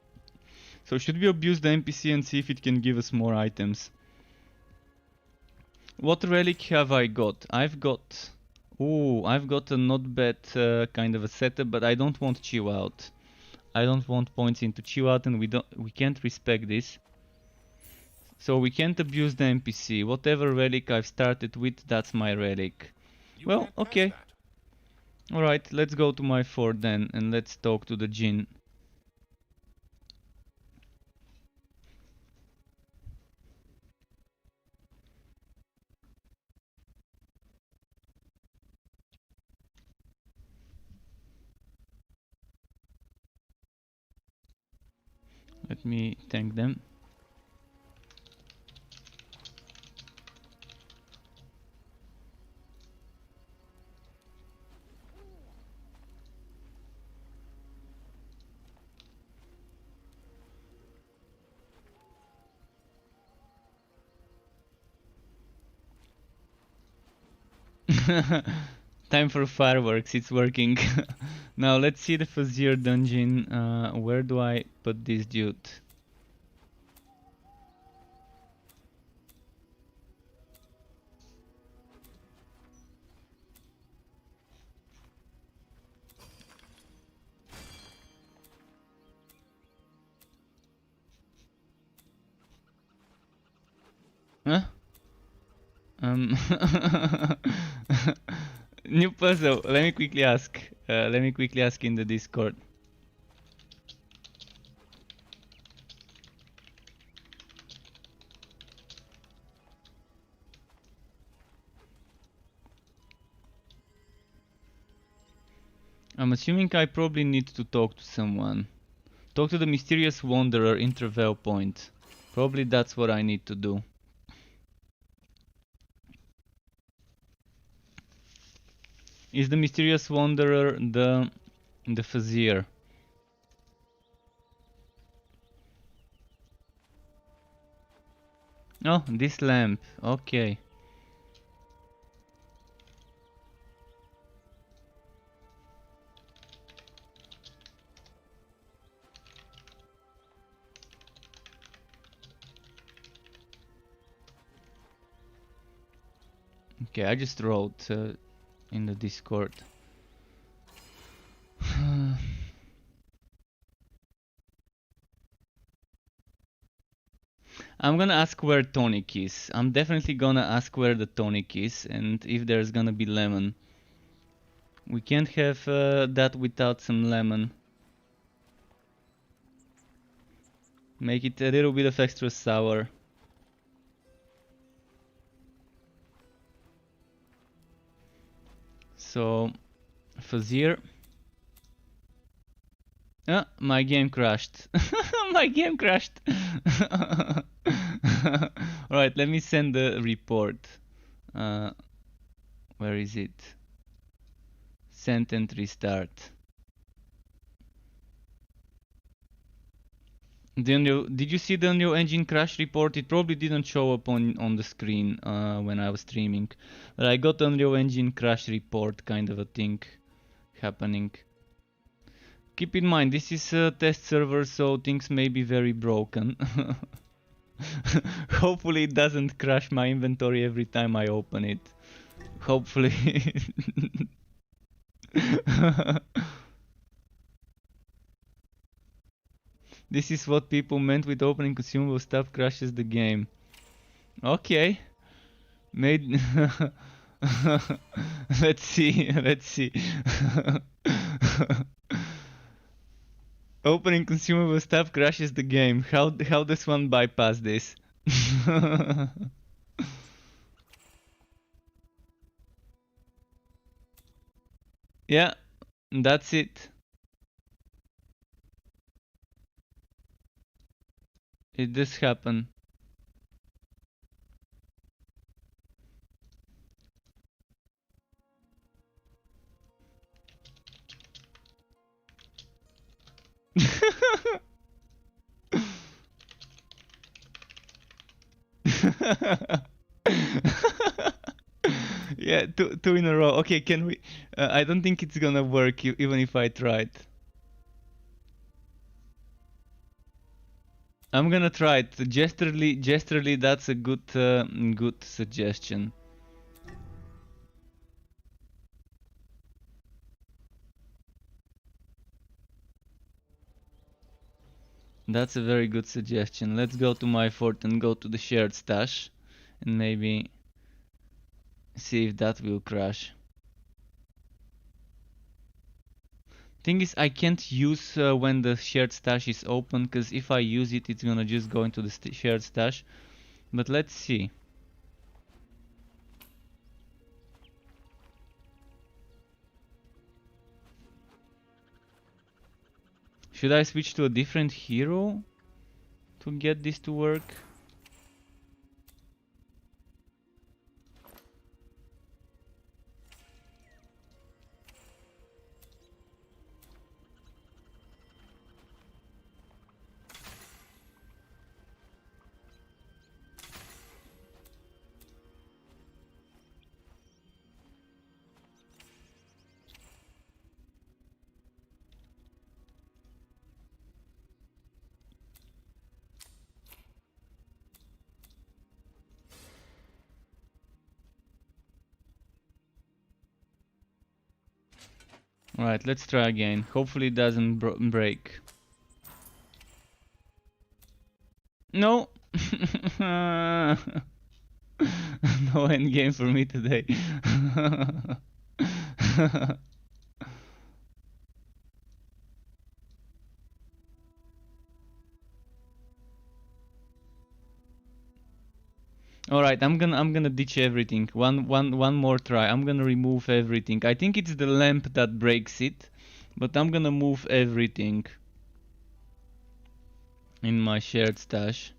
So should we abuse the NPC and see if it can give us more items? What relic have I got? I've got a not bad kind of a setup, but I don't want chew out. I don't want points into chew out, and we can't respec this. So we can't abuse the NPC. Whatever relic I've started with, that's my relic. You Well, can't cast okay. that. Alright, let's go to my fort then, and let's talk to the Jinn. Let me thank them. Time for fireworks, it's working. Now let's see the Fazir dungeon. Where do I put this dude? Huh? New puzzle. Let me quickly ask. Let me quickly ask in the Discord. I'm assuming I probably need to talk to someone. Talk to the mysterious wanderer, interval point. Probably that's what I need to do. Is the mysterious wanderer the Fazir? Oh, this lamp. Okay. Okay, I just wrote in the Discord. I'm gonna ask where tonic is. I'm definitely gonna ask where the tonic is and if there's gonna be lemon. We can't have that without some lemon. Make it a little bit of extra sour. So, Fazir. Ah, my game crashed. My game crashed. Alright, let me send the report. Where is it? Send and restart. Did you see the Unreal Engine crash report? It probably didn't show up on the screen when I was streaming. But I got Unreal Engine crash report kind of a thing happening. Keep in mind, this is a test server, so things may be very broken. Hopefully it doesn't crash my inventory every time I open it. Hopefully. This is what people meant with opening consumable stuff crashes the game. Okay. Made let's see, let's see. Opening consumable stuff crashes the game. How does one bypass this? Yeah, that's it. It does happen. Yeah, two in a row. Okay, can we? I don't think it's gonna work even if I tried. I'm gonna try it. Gesterly, that's a good suggestion. That's a very good suggestion. Let's go to my fort and go to the shared stash and maybe see if that will crash. Thing is, I can't use when the shared stash is open, because if I use it, it's gonna just go into the shared stash. But let's see. Should I switch to a different hero to get this to work? Alright, let's try again. Hopefully it doesn't break. No! No endgame for me today. Alright, I'm gonna ditch everything. One more try. I'm gonna remove everything. I think it's the lamp that breaks it, but I'm gonna move everything in my shared stash.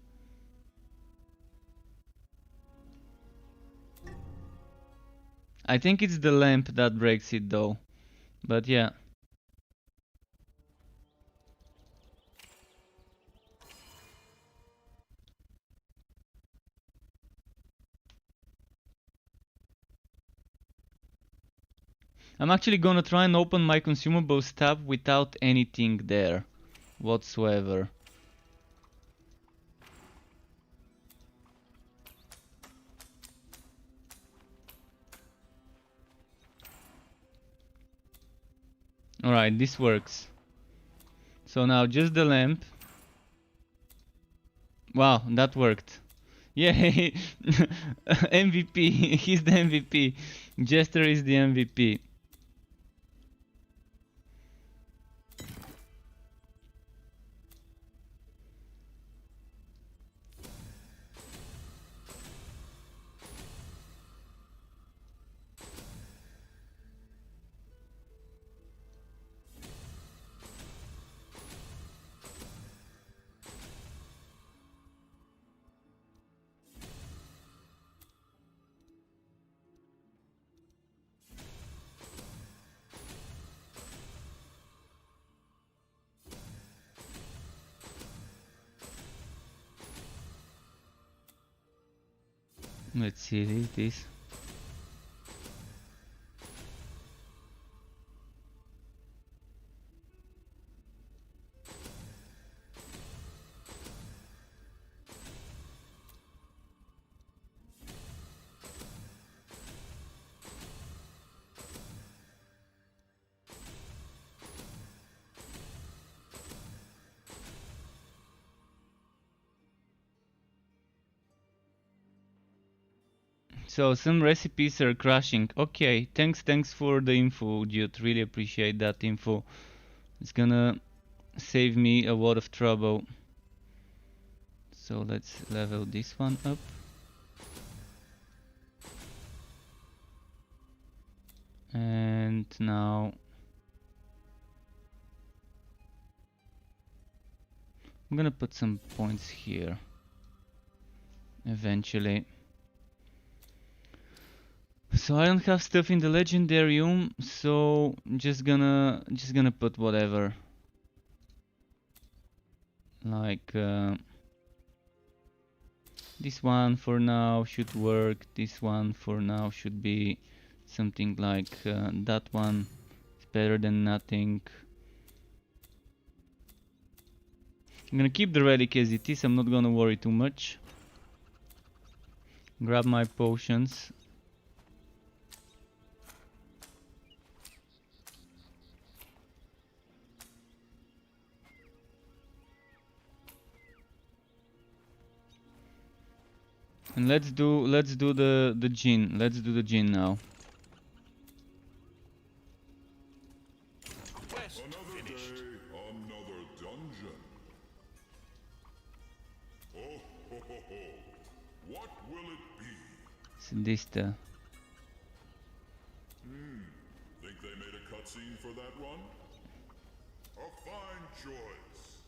I think it's the lamp that breaks it though. But yeah. I'm actually gonna try and open my consumables tab without anything there whatsoever. Alright, this works. So now just the lamp. Wow, that worked. Yay! MVP, he's the MVP. Jester is the MVP. Let's see this. So some recipes are crashing. Okay, thanks for the info, dude. Really appreciate that info. It's gonna save me a lot of trouble. So let's level this one up. And now I'm gonna put some points here eventually. So I don't have stuff in the legendarium, so I'm just gonna put whatever. Like this one for now should work. This one for now should be something like that one. It's better than nothing. I'm gonna keep the relic as it is. I'm not gonna worry too much. Grab my potions. And let's do the Jinn. Let's do the Jinn now. Quest Another finished. day, another dungeon. Oh, ho, ho, ho. What will it be? Sadista. Think they made a cutscene for that one? A fine choice.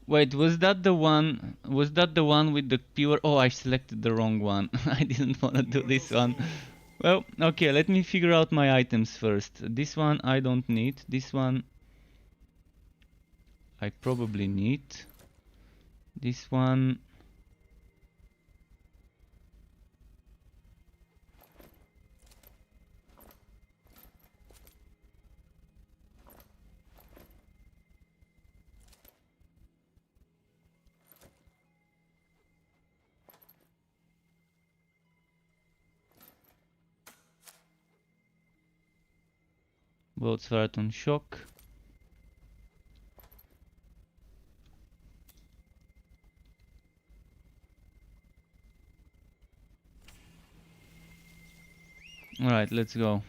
Wait, was that the one? Was that the one with the pure? Oh, I selected the wrong one. I didn't want to do this one. Well, okay, let me figure out my items first. This one I don't need. This one I probably need. This one. Boltzwart on shock. Alright, let's go.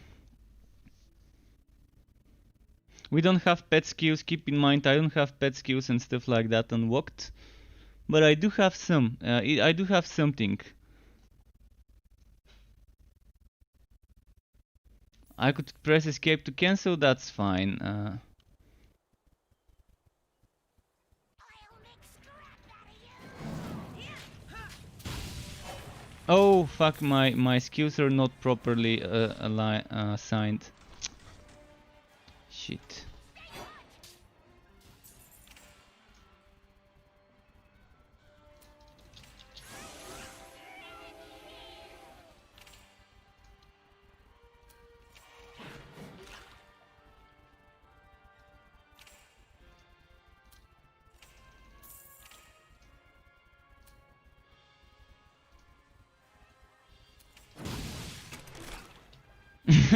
We don't have pet skills, keep in mind I don't have pet skills and stuff like that unlocked. But I do have some, I do have something. I could press escape to cancel, that's fine. Oh fuck, my skills are not properly assigned. Shit.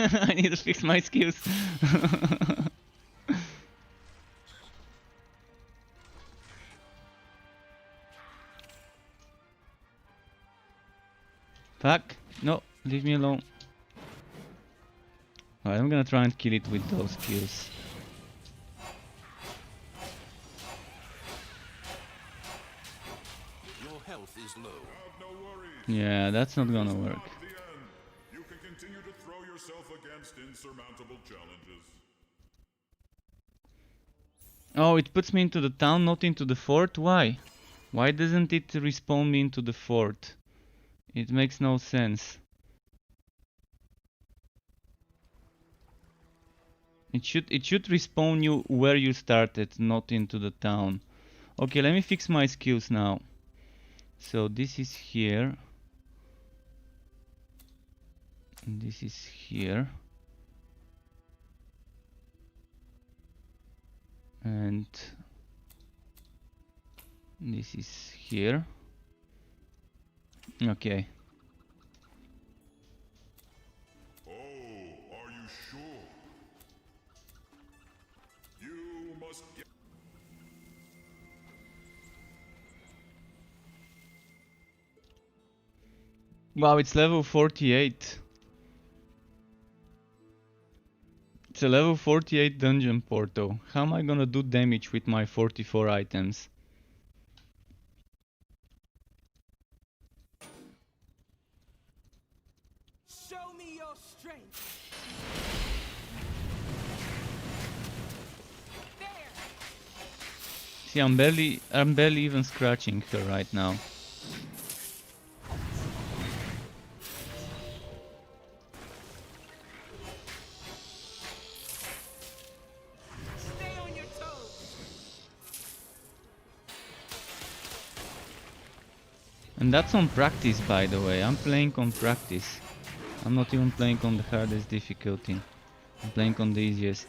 I need to fix my skills. Fuck. No, leave me alone. Alright, I'm gonna try and kill it with those skills. Your health is low. Have no worries. Yeah, that's not gonna work. Not the end. You can continue to throw yourself against insurmountable challenges. Oh, it puts me into the town, not into the fort? Why? Why doesn't it respawn me into the fort? It makes no sense. It should respawn you where you started, not into the town. Okay, let me fix my skills now. So this is here. And this is here. And this is here. Okay. Oh, are you sure? You must get... Wow, it's level 48. It's a level 48 dungeon portal. How am I gonna do damage with my 44 items? Show me your strength. There. See, I'm barely even scratching her right now. Stay on your toes. And that's on practice, by the way. I'm playing on practice. I'm not even playing on the hardest difficulty. I'm playing on the easiest.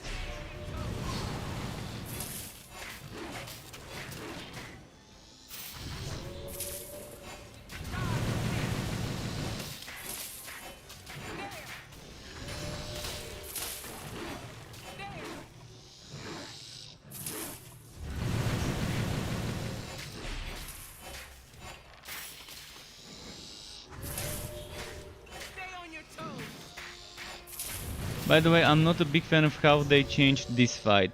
By the way, I'm not a big fan of how they changed this fight.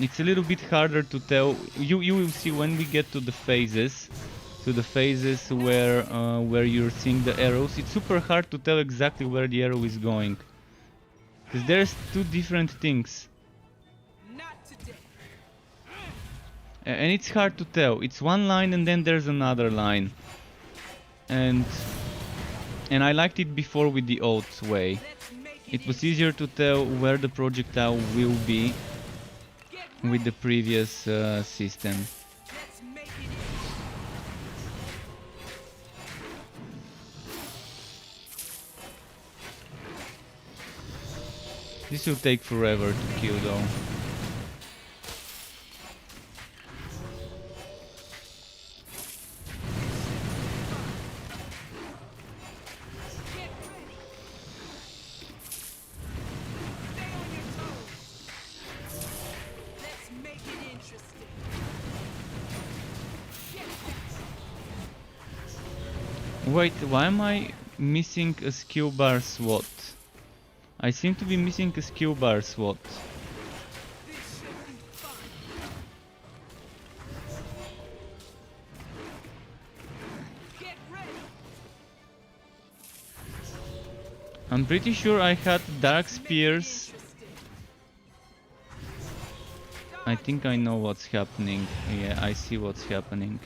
It's a little bit harder to tell. You will see when we get to the phases, where you're seeing the arrows. It's super hard to tell exactly where the arrow is going, because there's two different things, Not today. and it's hard to tell. It's one line and then there's another line, and I liked it before with the old way. Let's make It was easier to tell where the projectile will be with the previous system. Let's make it This will take forever to kill though. Get ready. Stay on your toes. Let's make it interesting. Get that. Wait, why am I missing a skill bar slot? I seem to be missing a skill bar slot. This should be fun. Get ready. I'm pretty sure I had dark spears. Interesting. I think I know what's happening. Yeah, I see what's happening.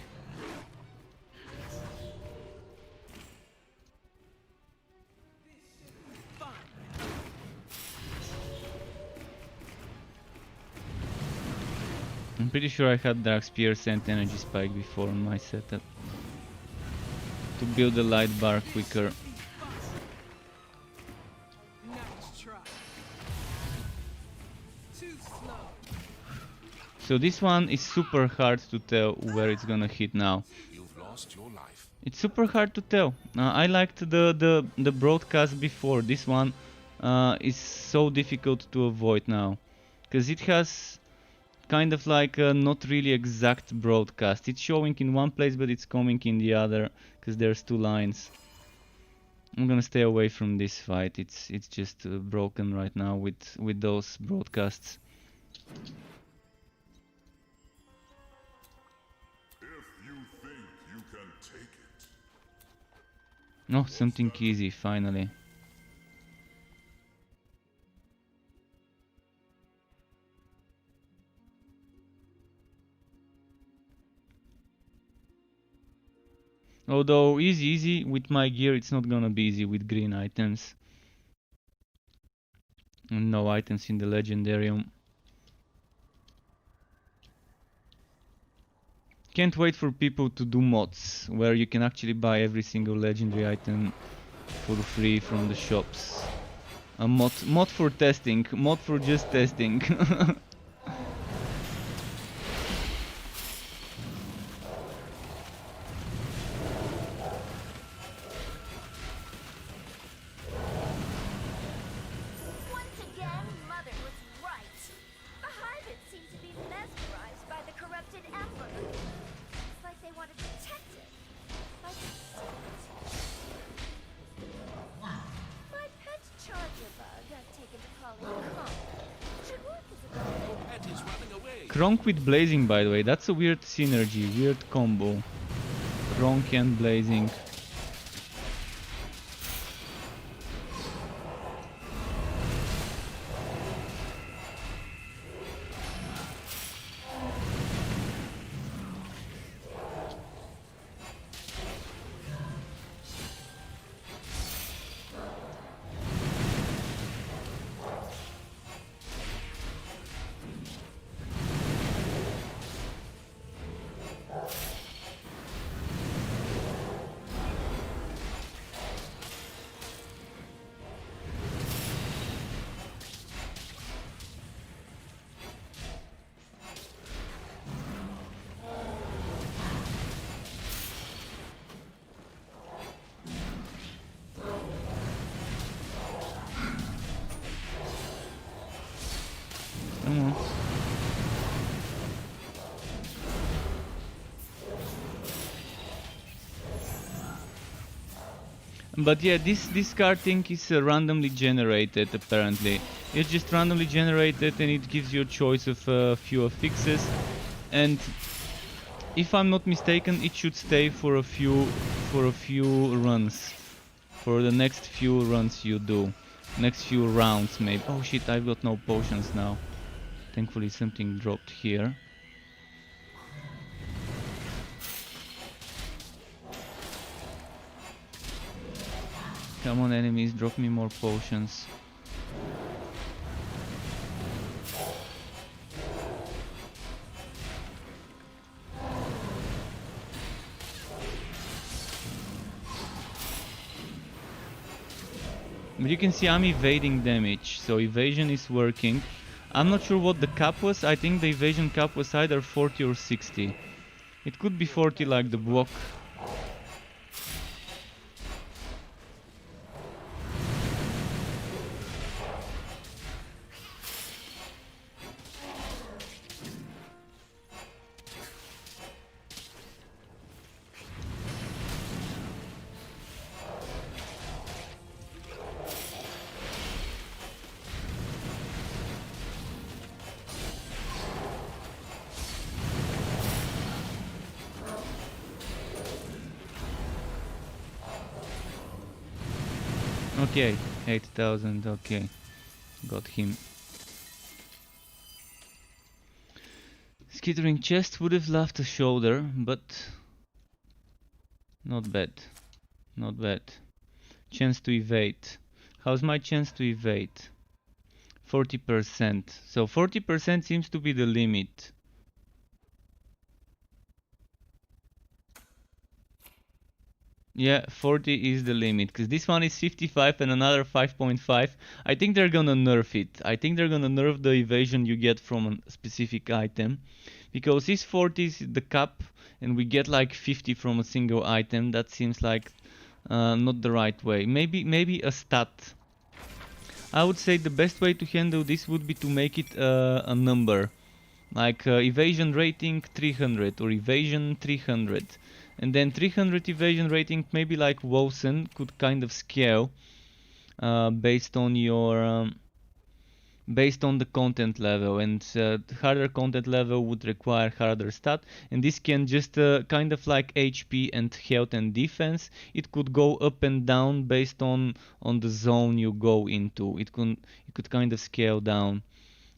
Fun. I'm pretty sure I had dark spears and energy spike before on my setup to build the light bar quicker. Nice try. Too slow. So this one is super hard to tell where it's gonna hit now. You've lost your life. It's super hard to tell. I liked the broadcast before. This one is so difficult to avoid now, because it has kind of like a not really exact broadcast. It's showing in one place but it's coming in the other, because there's two lines. I'm gonna stay away from this fight. It's just broken right now with those broadcasts. If you think you can take it, Oh, something easy finally. Although easy with my gear, it's not gonna be easy with green items. And no items in the legendarium. Can't wait for people to do mods where you can actually buy every single legendary item for free from the shops. A mod for testing, mod for just testing. Once again, Mother was right. The Harvard seem to be mesmerized by the corrupted ember. It's like they want to protect it. Like a secret. My pet charger bug I've taken to calling Kronk should work as a guide. Pet is running away. Kronk with blazing, by the way, that's a weird synergy, weird combo. Kronk and blazing. But yeah, this card thing is randomly generated apparently. It's just randomly generated and it gives you a choice of a few affixes. And if I'm not mistaken, it should stay for a few runs. For the next few runs you do. Next few rounds maybe. Oh shit, I've got no potions now. Thankfully something dropped here. Come on enemies, drop me more potions. But you can see I'm evading damage, so evasion is working. I'm not sure what the cap was. I think the evasion cap was either 40 or 60. It could be 40 like the block. Okay, 8,000, okay. Got him. Skittering chest, would have loved a shoulder, but not bad. Not bad. Chance to evade. How's my chance to evade? 40%. So 40% seems to be the limit. Yeah, 40 is the limit, because this one is 55 and another 5.5. I think they're gonna nerf it. I think they're gonna nerf the evasion you get from a specific item. Because this 40 is the cap, and we get like 50 from a single item. That seems like not the right way. Maybe a stat. I would say the best way to handle this would be to make it a number. Like evasion rating 300 or evasion 300. And then 300 evasion rating, maybe like Wosen could kind of scale based on your based on the content level, and harder content level would require harder stat, and this can just kind of like HP and health and defense. It could go up and down based on the zone you go into. It could kind of scale down.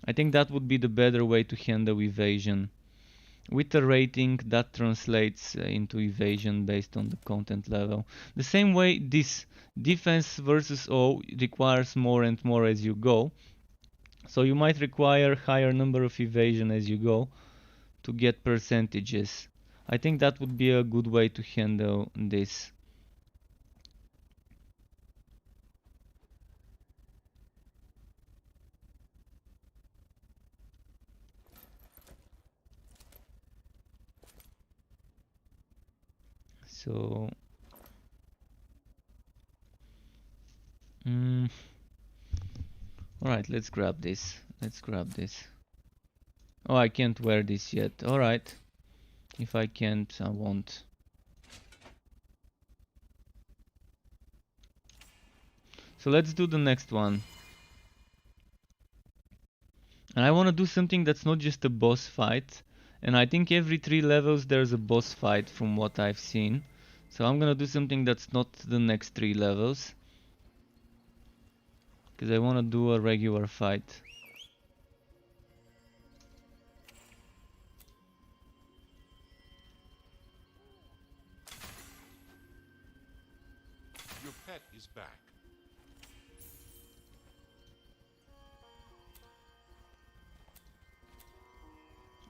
I think that would be the better way to handle evasion. With a rating that translates into evasion based on the content level. The same way this defense versus O requires more and more as you go. So you might require higher number of evasion as you go to get percentages. I think that would be a good way to handle this. So alright, let's grab this. Let's grab this. Oh, I can't wear this yet. Alright. If I can't, I won't. So let's do the next one. And I want to do something that's not just a boss fight. And I think every 3 levels there's a boss fight from what I've seen. So I'm gonna do something that's not the next 3 levels. Because I want to do a regular fight. Your pet is back.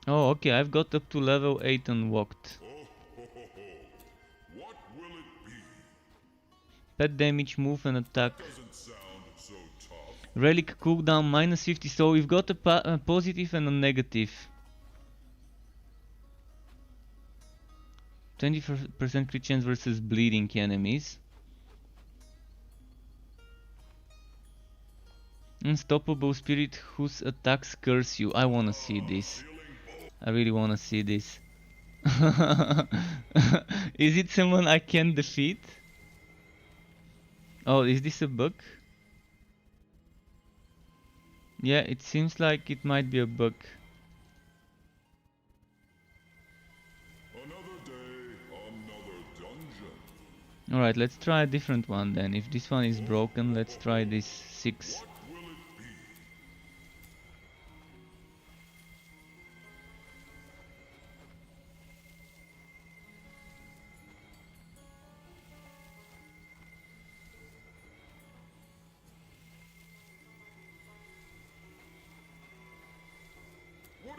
Oh, okay, I've got up to level 8 unlocked. What will it be? Pet damage, move and attack. Doesn't sound so tough. Relic cooldown minus 50, so we've got a positive and a negative. 20% crit chance versus bleeding enemies. Unstoppable spirit whose attacks curse you. I wanna see this. I really wanna see this. Is it someone I can defeat? Oh, is this a bug? Yeah, it seems like it might be a bug. Another day, another dungeon. Alright, let's try a different one then. If this one is broken, let's try this 6. What will it be?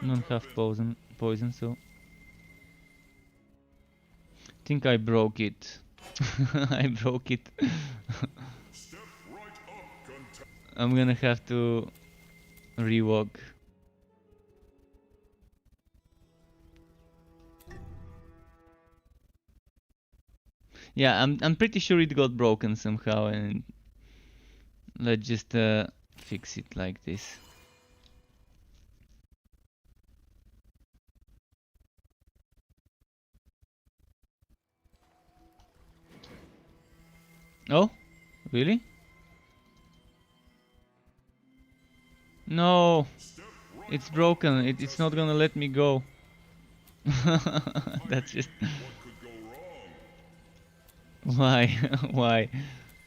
Don't have poison, so think I broke it. I broke it. Step right up, contender. I'm gonna have to rewalk. Yeah, I'm pretty sure it got broken somehow, and let's just fix it like this. Oh, really? No, it's broken. It's not gonna let me go. That's just What could go wrong? why why.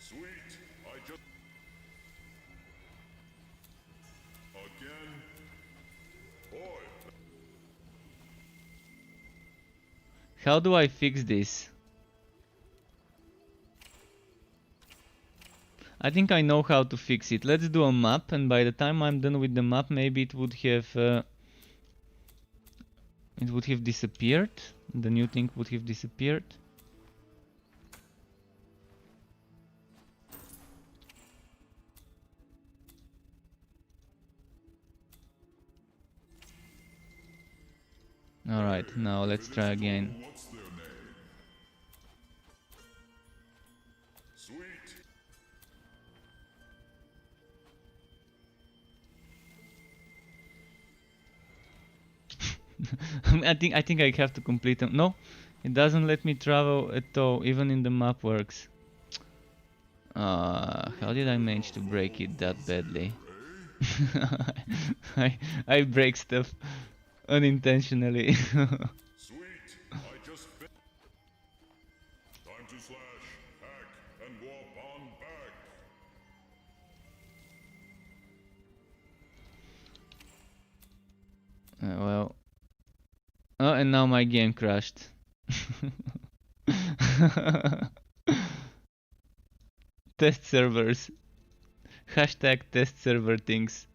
Sweet, I just... Again? Boy, How do I fix this? I think I know how to fix it. Let's do a map, and by the time I'm done with the map, maybe it would have disappeared. The new thing would have disappeared. Alright, now let's try again. what's their name? Sweet. I think I have to complete them. No, it doesn't let me travel at all. Even in the map works. How did I manage to break it that badly? I break stuff unintentionally. Sweet, I just fit. Time to slash, hack, and warp on back. Well. Oh, and now my game crashed. Test servers. Hashtag test server things.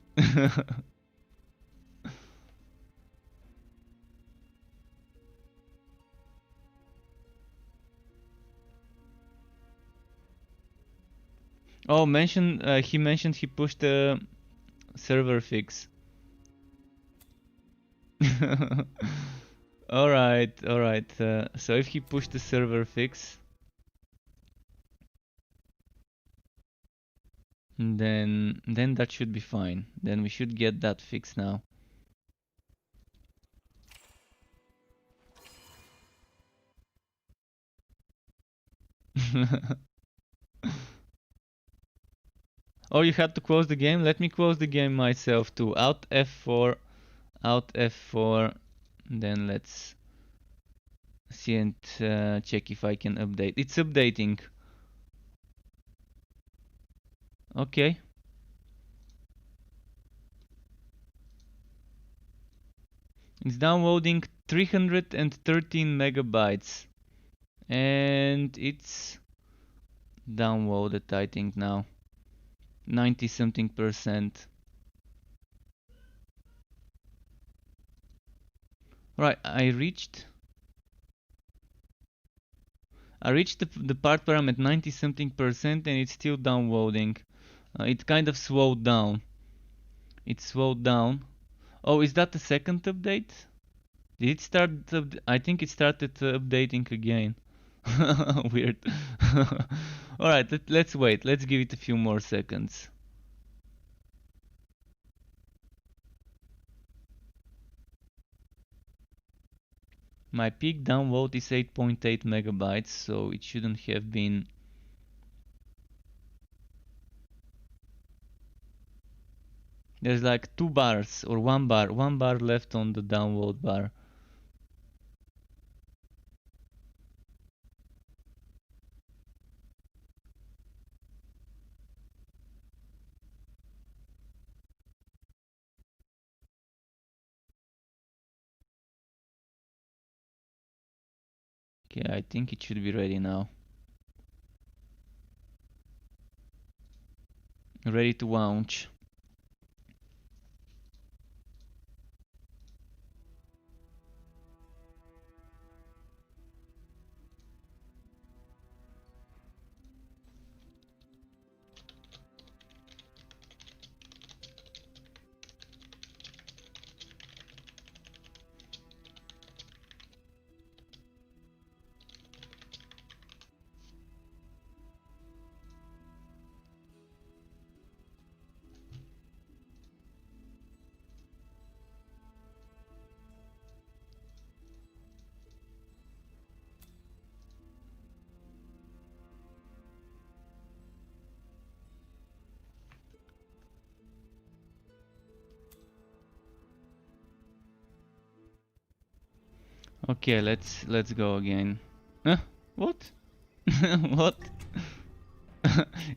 Oh, he mentioned he pushed a server fix. Alright. So if he pushed the server fix, then that should be fine. Then we should get that fix now. Oh, you had to close the game? Let me close the game myself too. Alt F4, Alt F4. Then let's see and check if I can update. It's updating. Okay. It's downloading 313 megabytes. And it's downloaded, I think now. 90 something percent. Right, I reached the part where I'm at 90 something percent and it's still downloading. It kind of slowed down. It slowed down. Oh, is that the second update? Did it start? I think it started updating again. Weird. Alright, let's wait. Let's give it a few more seconds. My peak download is 8.8 megabytes, so it shouldn't have been There's like 2 bars or 1 bar left on the download bar. Okay, I think it should be ready now. Ready to launch. Okay, let's go again. Huh? What? What?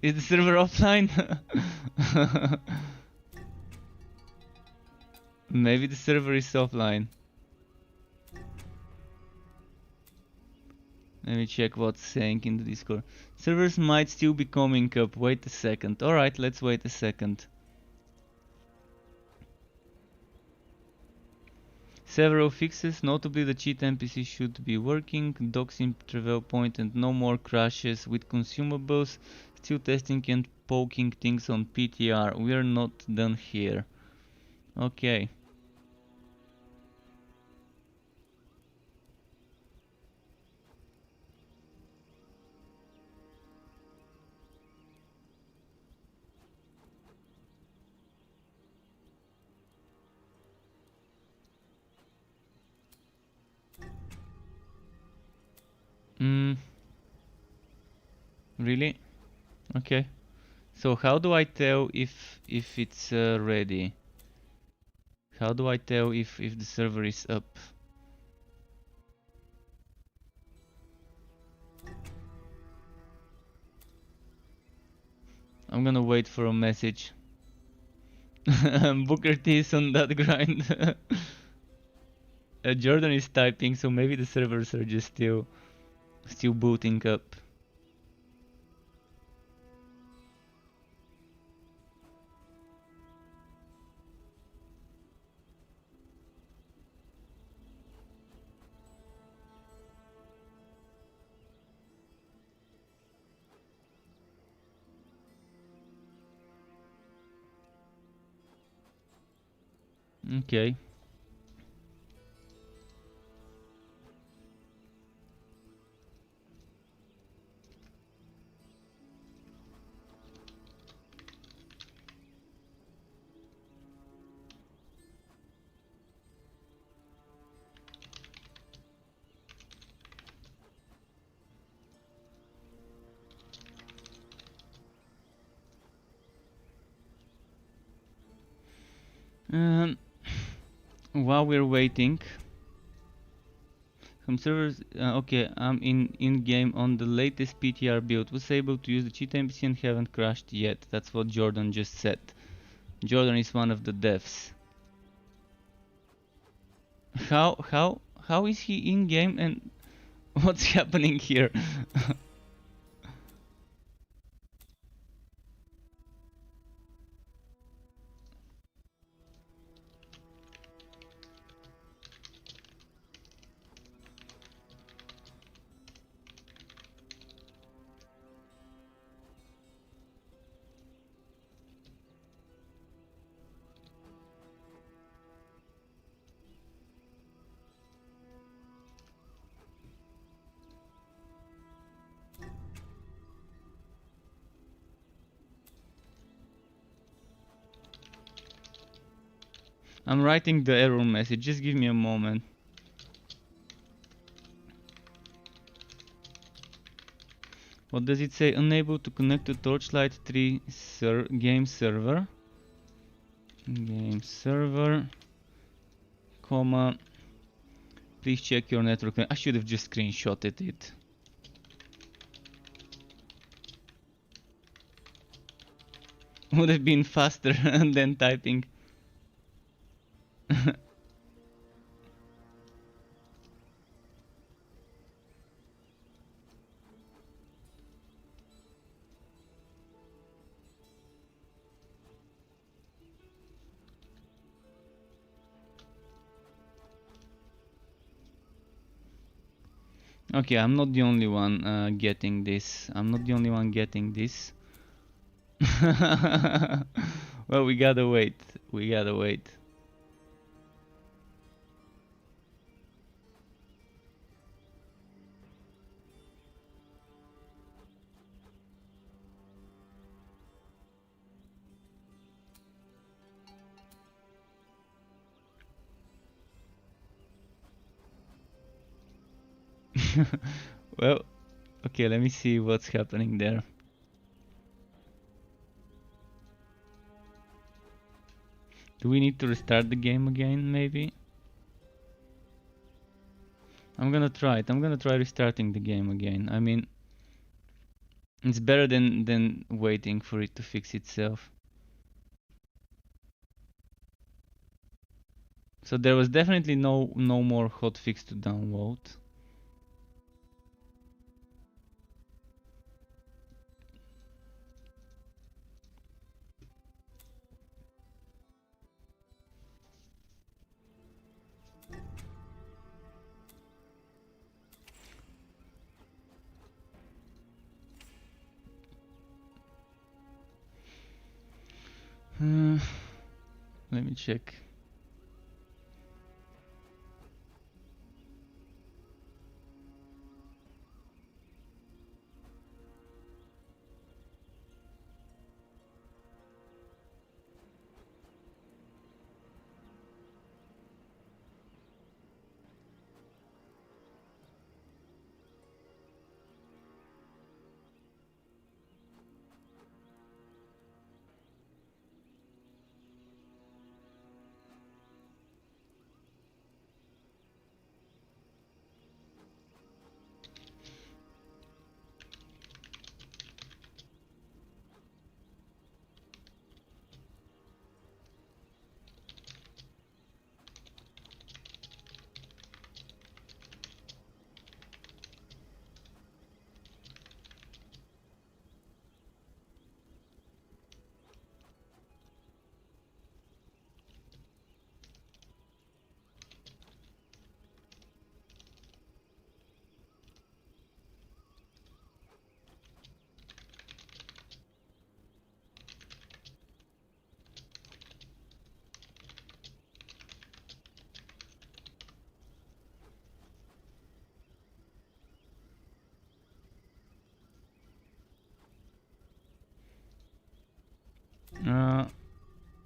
Is the server offline? Maybe the server is offline. Let me check what's saying in the Discord. Servers might still be coming up. Wait a second. Alright, let's wait a second. Several fixes, notably the cheat NPC should be working, docks in travel point and no more crashes with consumables, still testing and poking things on PTR, we're not done here. Okay. Really? Okay. So how do I tell if it's ready? How do I tell if the server is up? I'm gonna wait for a message. Booker T is on that grind. Jordan is typing, so maybe the servers are just still booting up. Okay. While we're waiting, some servers. Okay, I'm in game on the latest PTR build. Was able to use the cheat NPC and haven't crashed yet. That's what Jordan just said. Jordan is one of the devs. How is he in game and what's happening here? I'm writing the error message, just give me a moment. What does it say? Unable to connect to Torchlight 3 game server. Game server, comma, please check your network. I should have just screenshotted it. Would have been faster than typing. Okay, I'm not the only one getting this. I'm not the only one getting this. Well, we gotta wait. We gotta wait. Well, okay, let me see what's happening there. Do we need to restart the game again, maybe? I'm gonna try it. I'm gonna try restarting the game again. I mean, it's better than waiting for it to fix itself. So there was definitely no more hotfix to download. Let me check.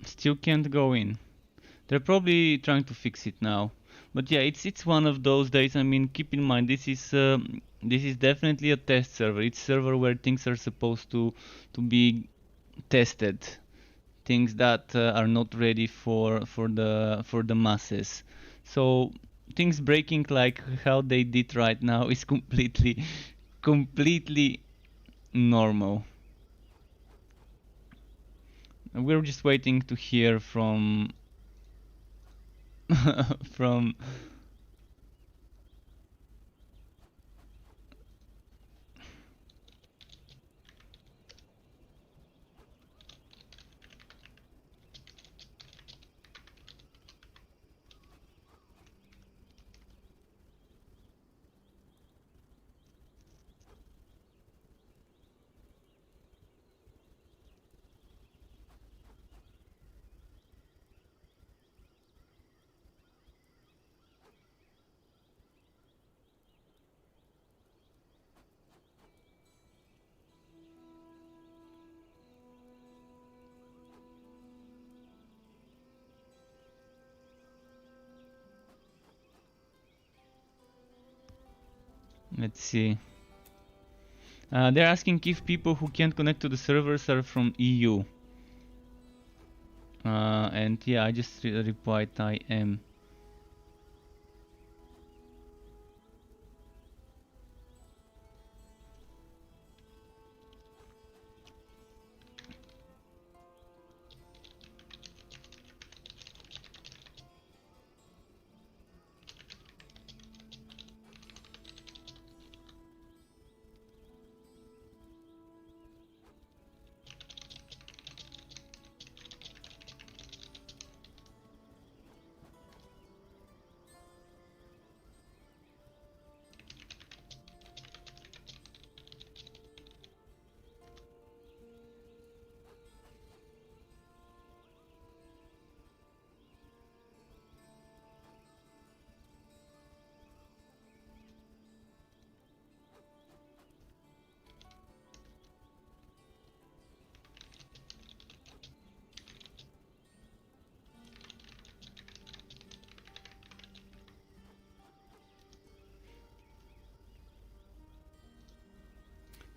Still can't go in. They're probably trying to fix it now. But yeah, it's one of those days. I mean, keep in mind this is definitely a test server. It's a server where things are supposed to be tested, things that are not ready for the masses. So things breaking like how they did right now is completely normal. We're just waiting to hear from from let's see. They're asking if people who can't connect to the servers are from EU. And yeah, I just replied I am.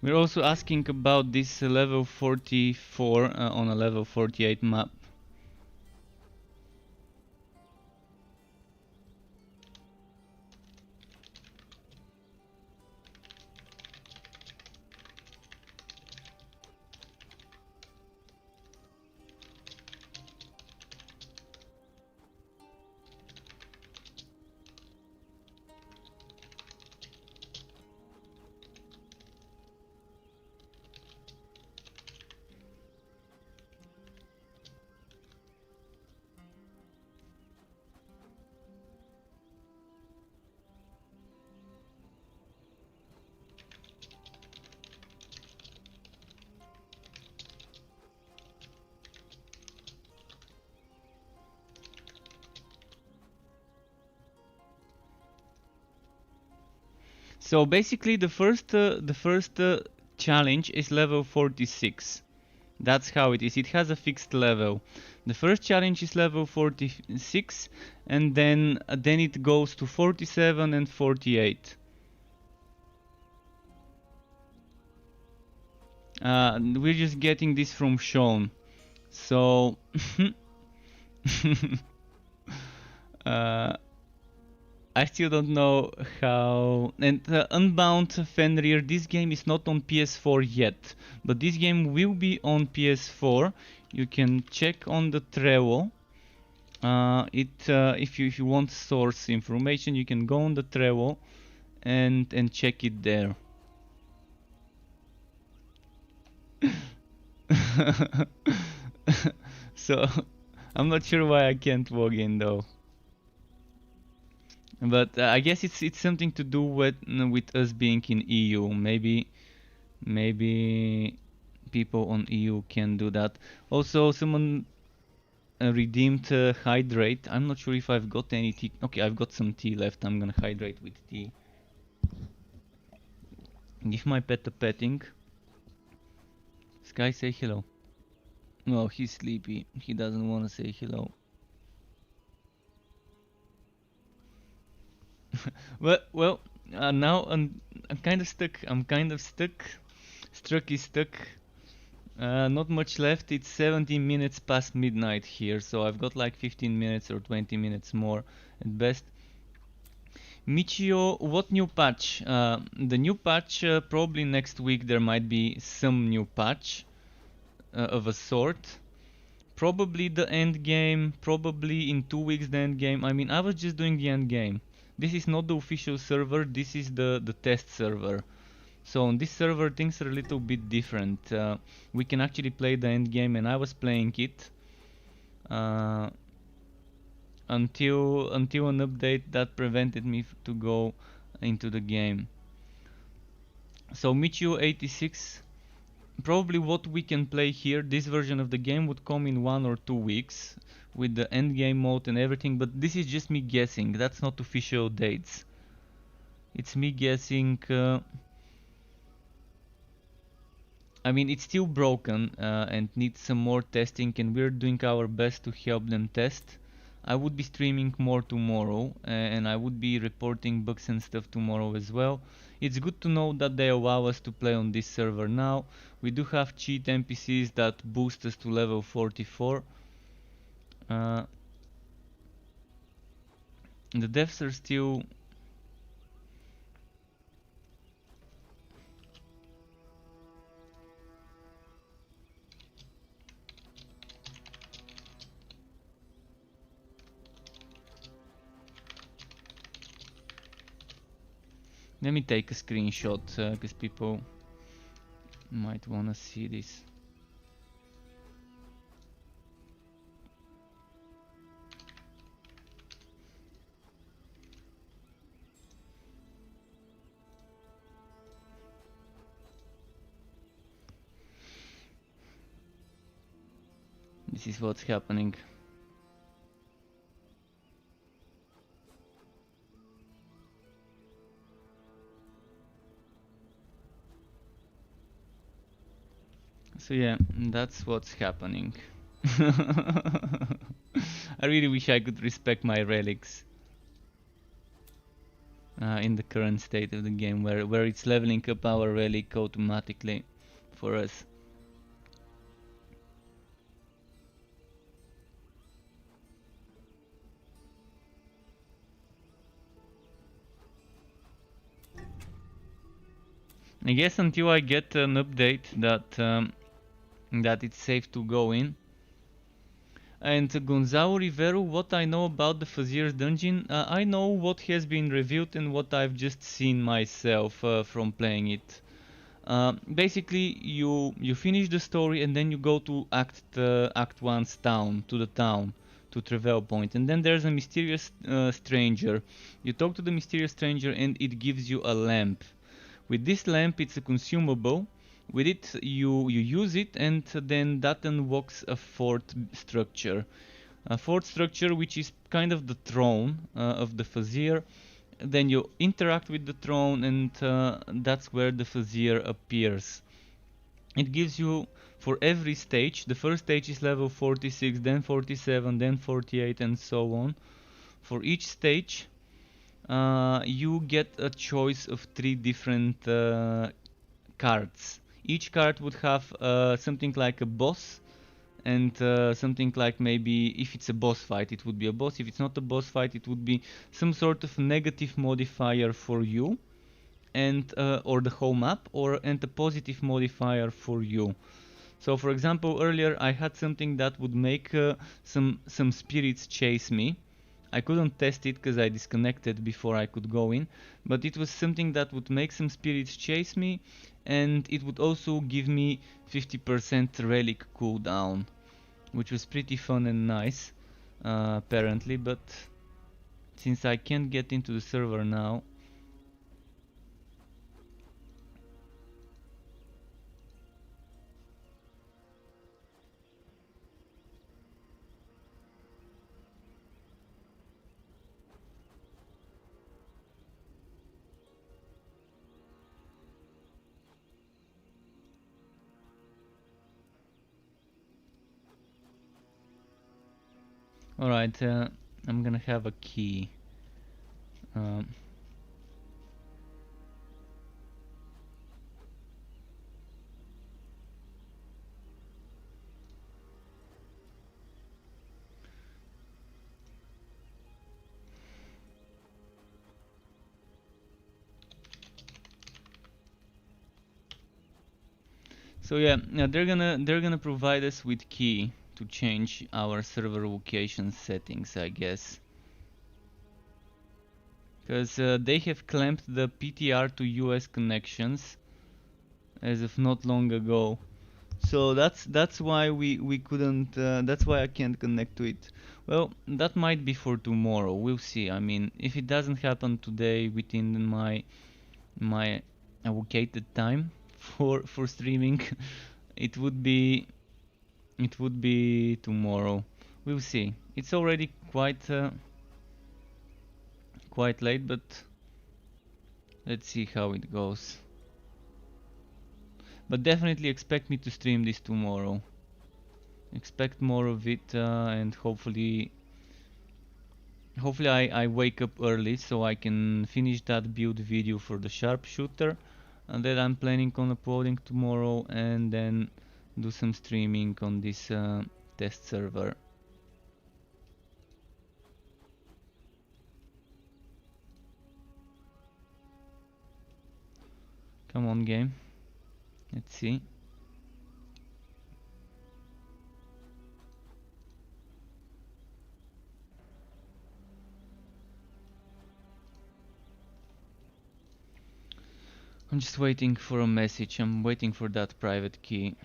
We're also asking about this level 44 on a level 48 map. So basically the first challenge is level 46. That's how it is. It has a fixed level. The first challenge is level 46 and then it goes to 47 and 48. We're just getting this from Sean. So I still don't know how. And Unbound Fenrir, this game is not on PS4 yet, but this game will be on PS4. You can check on the Trello. If you want source information, you can go on the Trello and check it there. So I'm not sure why I can't log in though. But I guess it's something to do with us being in EU. Maybe people on EU can do that. Also, someone redeemed hydrate. I'm not sure if I've got any tea. Okay, I've got some tea left. I'm gonna hydrate with tea. Give my pet a petting. Sky, say hello. No, he's sleepy. He doesn't want to say hello. well, now I'm kind of stuck. Struck is stuck. Not much left. It's 17 minutes past midnight here, so I've got like 15 minutes or 20 minutes more at best. Michio, what new patch? The new patch, probably next week there might be some new patch of a sort. Probably the end game, probably in 2 weeks the end game. I mean, I was just doing the end game. This is not the official server, this is the test server. So on this server things are a little bit different. We can actually play the end game, and I was playing it until an update that prevented me to go into the game. So Michio 86, probably what we can play here, this version of the game would come in 1 or 2 weeks with the end game mode and everything, but this is just me guessing. That's not official dates. It's me guessing. I mean, it's still broken and needs some more testing, and we're doing our best to help them test. I would be streaming more tomorrow, and I would be reporting bugs and stuff tomorrow as well. It's good to know that they allow us to play on this server now. We do have cheat NPCs that boost us to level 44. The devs are still... Let me take a screenshot because people might wanna see this. This is what's happening. So yeah, that's what's happening. I really wish I could respect my relics in the current state of the game, where it's leveling up our relic automatically for us. I guess until I get an update that it's safe to go in. And Gonzalo Rivero, what I know about the Fazier's dungeon, I know what has been revealed and what I've just seen myself from playing it. Basically, you finish the story and then you go to Act 1's town, to the town, to Travel Point, and then there's a mysterious stranger. You talk to the mysterious stranger and it gives you a lamp. With this lamp, it's a consumable. With it, you use it, and then that unlocks a fourth structure. A fourth structure, which is kind of the throne of the Fazier. Then you interact with the throne, and that's where the Fazier appears. It gives you, for every stage, the first stage is level 46, then 47, then 48, and so on. For each stage, you get a choice of 3 different cards. Each card would have something like a boss, and something like, maybe if it's a boss fight it would be a boss, if it's not a boss fight it would be some sort of negative modifier for you, and or the whole map, and a positive modifier for you. So for example, earlier I had something that would make some spirits chase me. I couldn't test it because I disconnected before I could go in, but it was something that would make some spirits chase me, and it would also give me 50% relic cooldown, which was pretty fun and nice, apparently, but since I can't get into the server now, alright, I'm gonna have a key. So yeah, they're gonna provide us with key to change our server location settings, I guess, because they have clamped the PTR to US connections as of not long ago. So that's why we couldn't. That's why I can't connect to it. Well, that might be for tomorrow. We'll see. I mean, if it doesn't happen today within my allocated time for streaming, it would be tomorrow. We'll see. It's already quite late, but let's see how it goes. But definitely expect me to stream this tomorrow. Expect more of it, and hopefully I wake up early so I can finish that build video for the sharpshooter, and that I'm planning on uploading tomorrow, and then do some streaming on this test server. Come on, game. Let's see. I'm just waiting for a message. I'm waiting for that private key.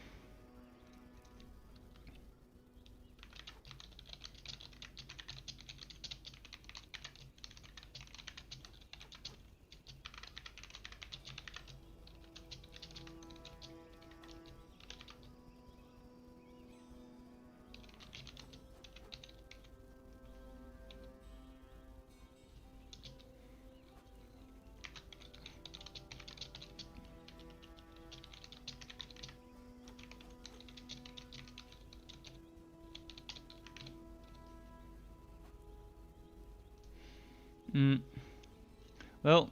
Well,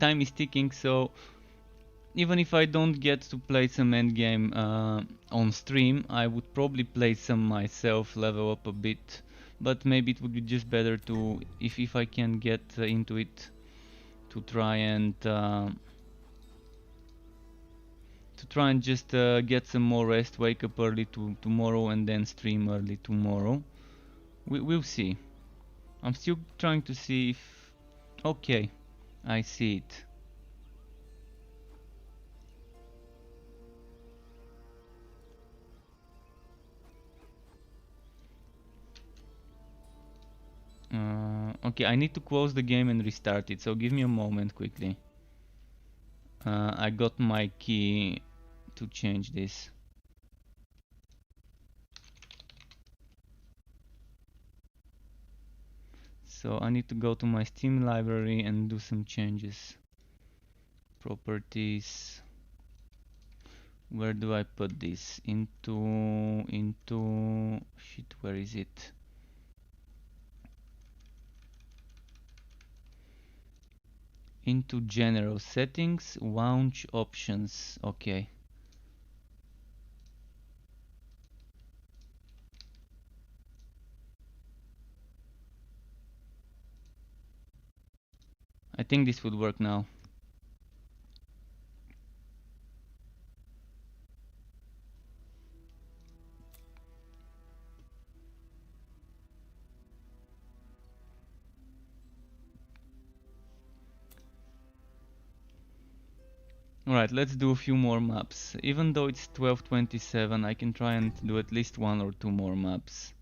time is ticking, so even if I don't get to play some endgame on stream, I would probably play some myself, level up a bit. But maybe it would be just better to, if I can get into it, to try and just get some more rest, wake up early tomorrow, and then stream early tomorrow. We'll see. I'm still trying to see if... Okay, I see it. Okay, I need to close the game and restart it, so give me a moment quickly. I got my key to change this. So I need to go to my Steam library and do some changes. Properties. Where do I put this? Into shit, where is it? Into general settings, launch options. Okay. I think this would work now. Alright, let's do a few more maps. Even though it's 12:27, I can try and do at least 1 or 2 more maps.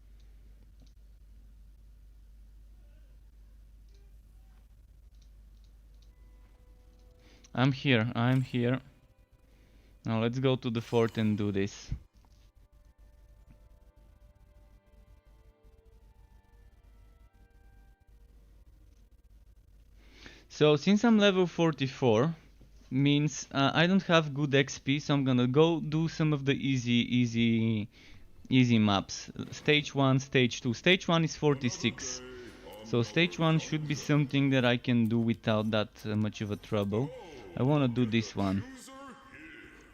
I'm here. Now let's go to the fort and do this. So since I'm level 44, means I don't have good XP, so I'm gonna go do some of the easy maps. Stage 1, stage 2. Stage 1 is 46. So stage 1 should be something that I can do without that much of a trouble. I wanna do this one.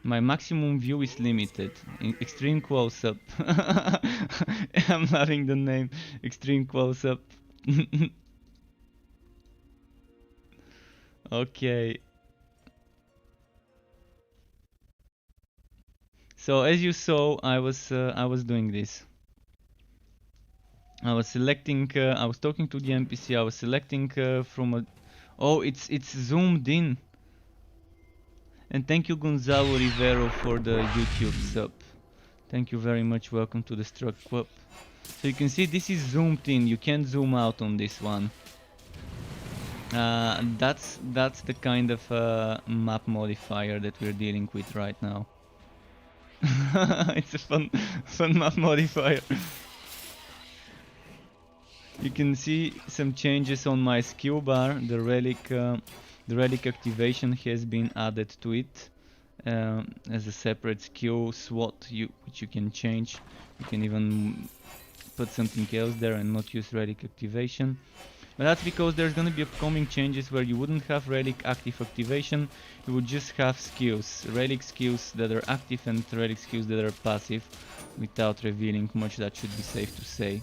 My maximum view is limited. In extreme close-up. I'm loving the name. Extreme close-up. Okay. So as you saw, I was doing this. I was selecting. I was talking to the NPC. I was selecting from a. Oh, it's zoomed in. And thank you Gonzalo Rivero for the YouTube sub. Thank you very much. Welcome to the Struck Club. So you can see this is zoomed in. You can't zoom out on this one. That's the kind of map modifier that we're dealing with right now. It's a fun map modifier. You can see some changes on my skill bar. The relic activation has been added to it as a separate skill slot, which you can change. You can even put something else there and not use relic activation. But that's because there's gonna be upcoming changes where you wouldn't have relic active activation, you would just have skills, relic skills that are active and relic skills that are passive, without revealing much. That should be safe to say.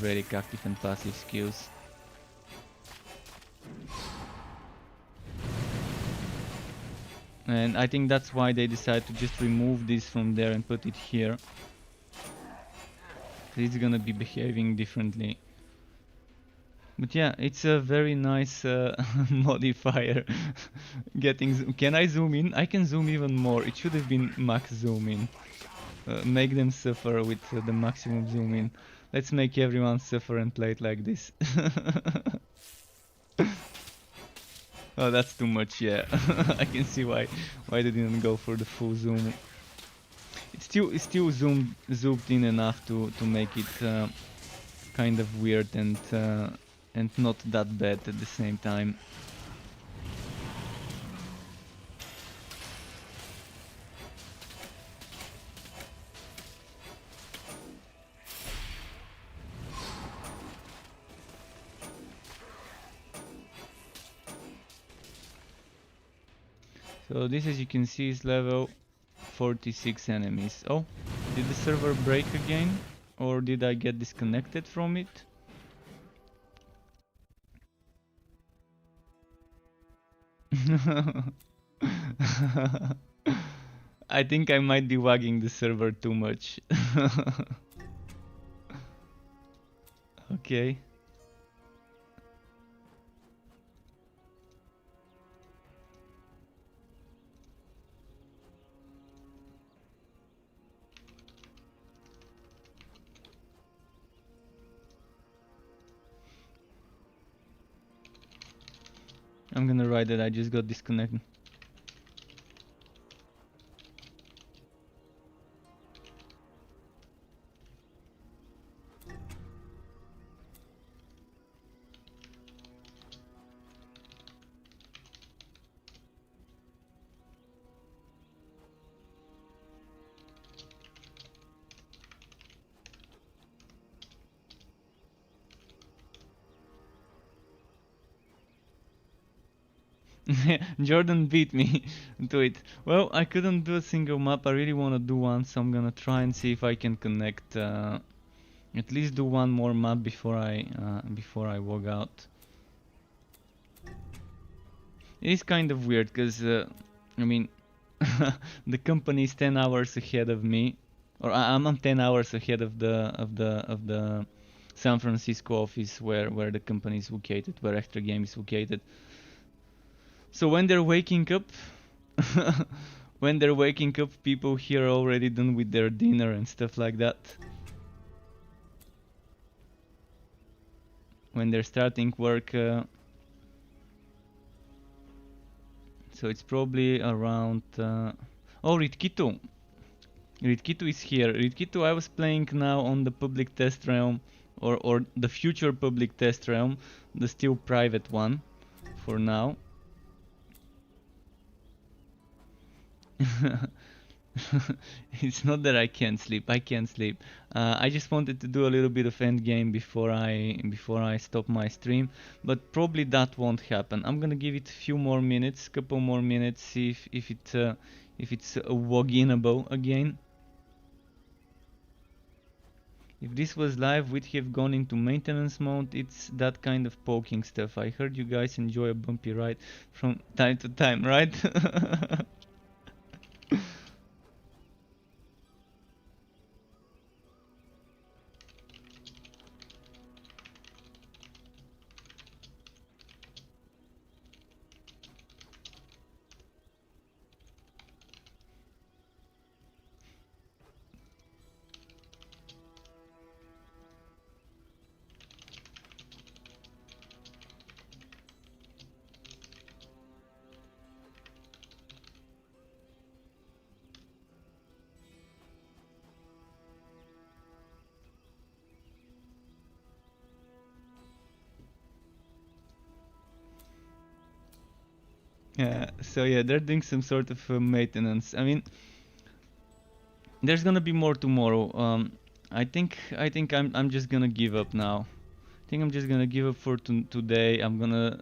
Relic active and passive skills. And I think that's why they decided to just remove this from there and put it here. It's gonna be behaving differently. But yeah, it's a very nice modifier. Can I zoom in? I can zoom even more. It should have been max zoom in. Make them suffer with the maximum zoom in. Let's make everyone suffer and play it like this. Oh, that's too much, yeah. I can see why they didn't go for the full zoom. It's still zoomed in enough to make it kind of weird and not that bad at the same time. So this, as you can see, is level 46 enemies. Oh, did the server break again? Or did I get disconnected from it? I think I might be wagging the server too much. Okay. I'm gonna write that I just got disconnected. Jordan beat me to it. Well, I couldn't do a single map. I really want to do one, so I'm gonna try and see if I can connect. At least do one more map before I log out. It is kind of weird because I mean, the company is 10 hours ahead of me, or I'm 10 hours ahead of the San Francisco office where the company is located, where Extra Game is located. So when they're waking up, people here are already done with their dinner and stuff like that. When they're starting work, so it's probably around. Oh, Ritkitu is here. Ritkitu, I was playing now on the public test realm, or the future public test realm, the still private one, for now. It's not that I can't sleep. I can't sleep. I just wanted to do a little bit of end game before I stop my stream, but probably that won't happen. I'm gonna give it a few more minutes, couple more minutes, see if it's loginable again. If this was live, we'd have gone into maintenance mode. It's that kind of poking stuff. I heard you guys enjoy a bumpy ride from time to time, right? So yeah, they're doing some sort of maintenance. I mean, there's gonna be more tomorrow. I think I'm just gonna give up now. I think I'm just gonna give up for today. I'm gonna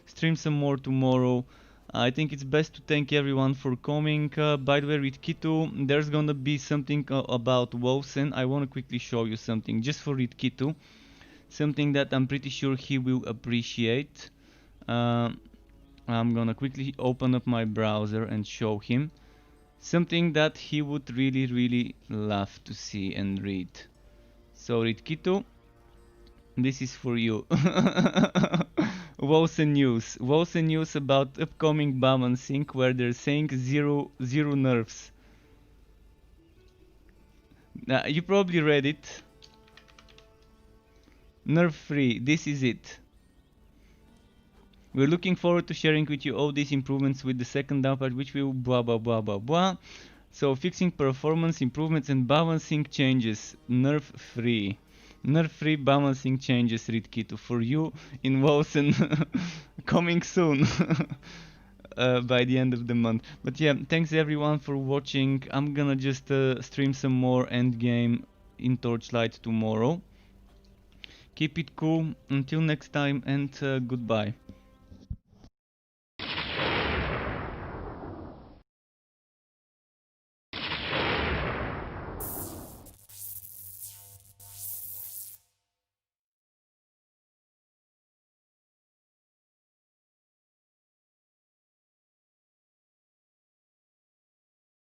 stream some more tomorrow. I think it's best to thank everyone for coming. By the way, with Kitu, there's gonna be something about Wolfsen. I wanna quickly show you something just for Read Kitu. Something that I'm pretty sure he will appreciate. I'm gonna quickly open up my browser and show him something that he would really love to see and read. So Ritkitu, this is for you. Woes and news. Woes and news about upcoming balancing where they're saying zero nerfs. You probably read it. Nerf free, this is it. We're looking forward to sharing with you all these improvements with the second update, which will blah blah blah blah blah. So fixing performance improvements and balancing changes, nerf free. Nerf free balancing changes, Ritkitu, for you in Wilson coming soon. By the end of the month. But yeah, thanks everyone for watching. I'm gonna just stream some more endgame in Torchlight tomorrow. Keep it cool, until next time, and goodbye.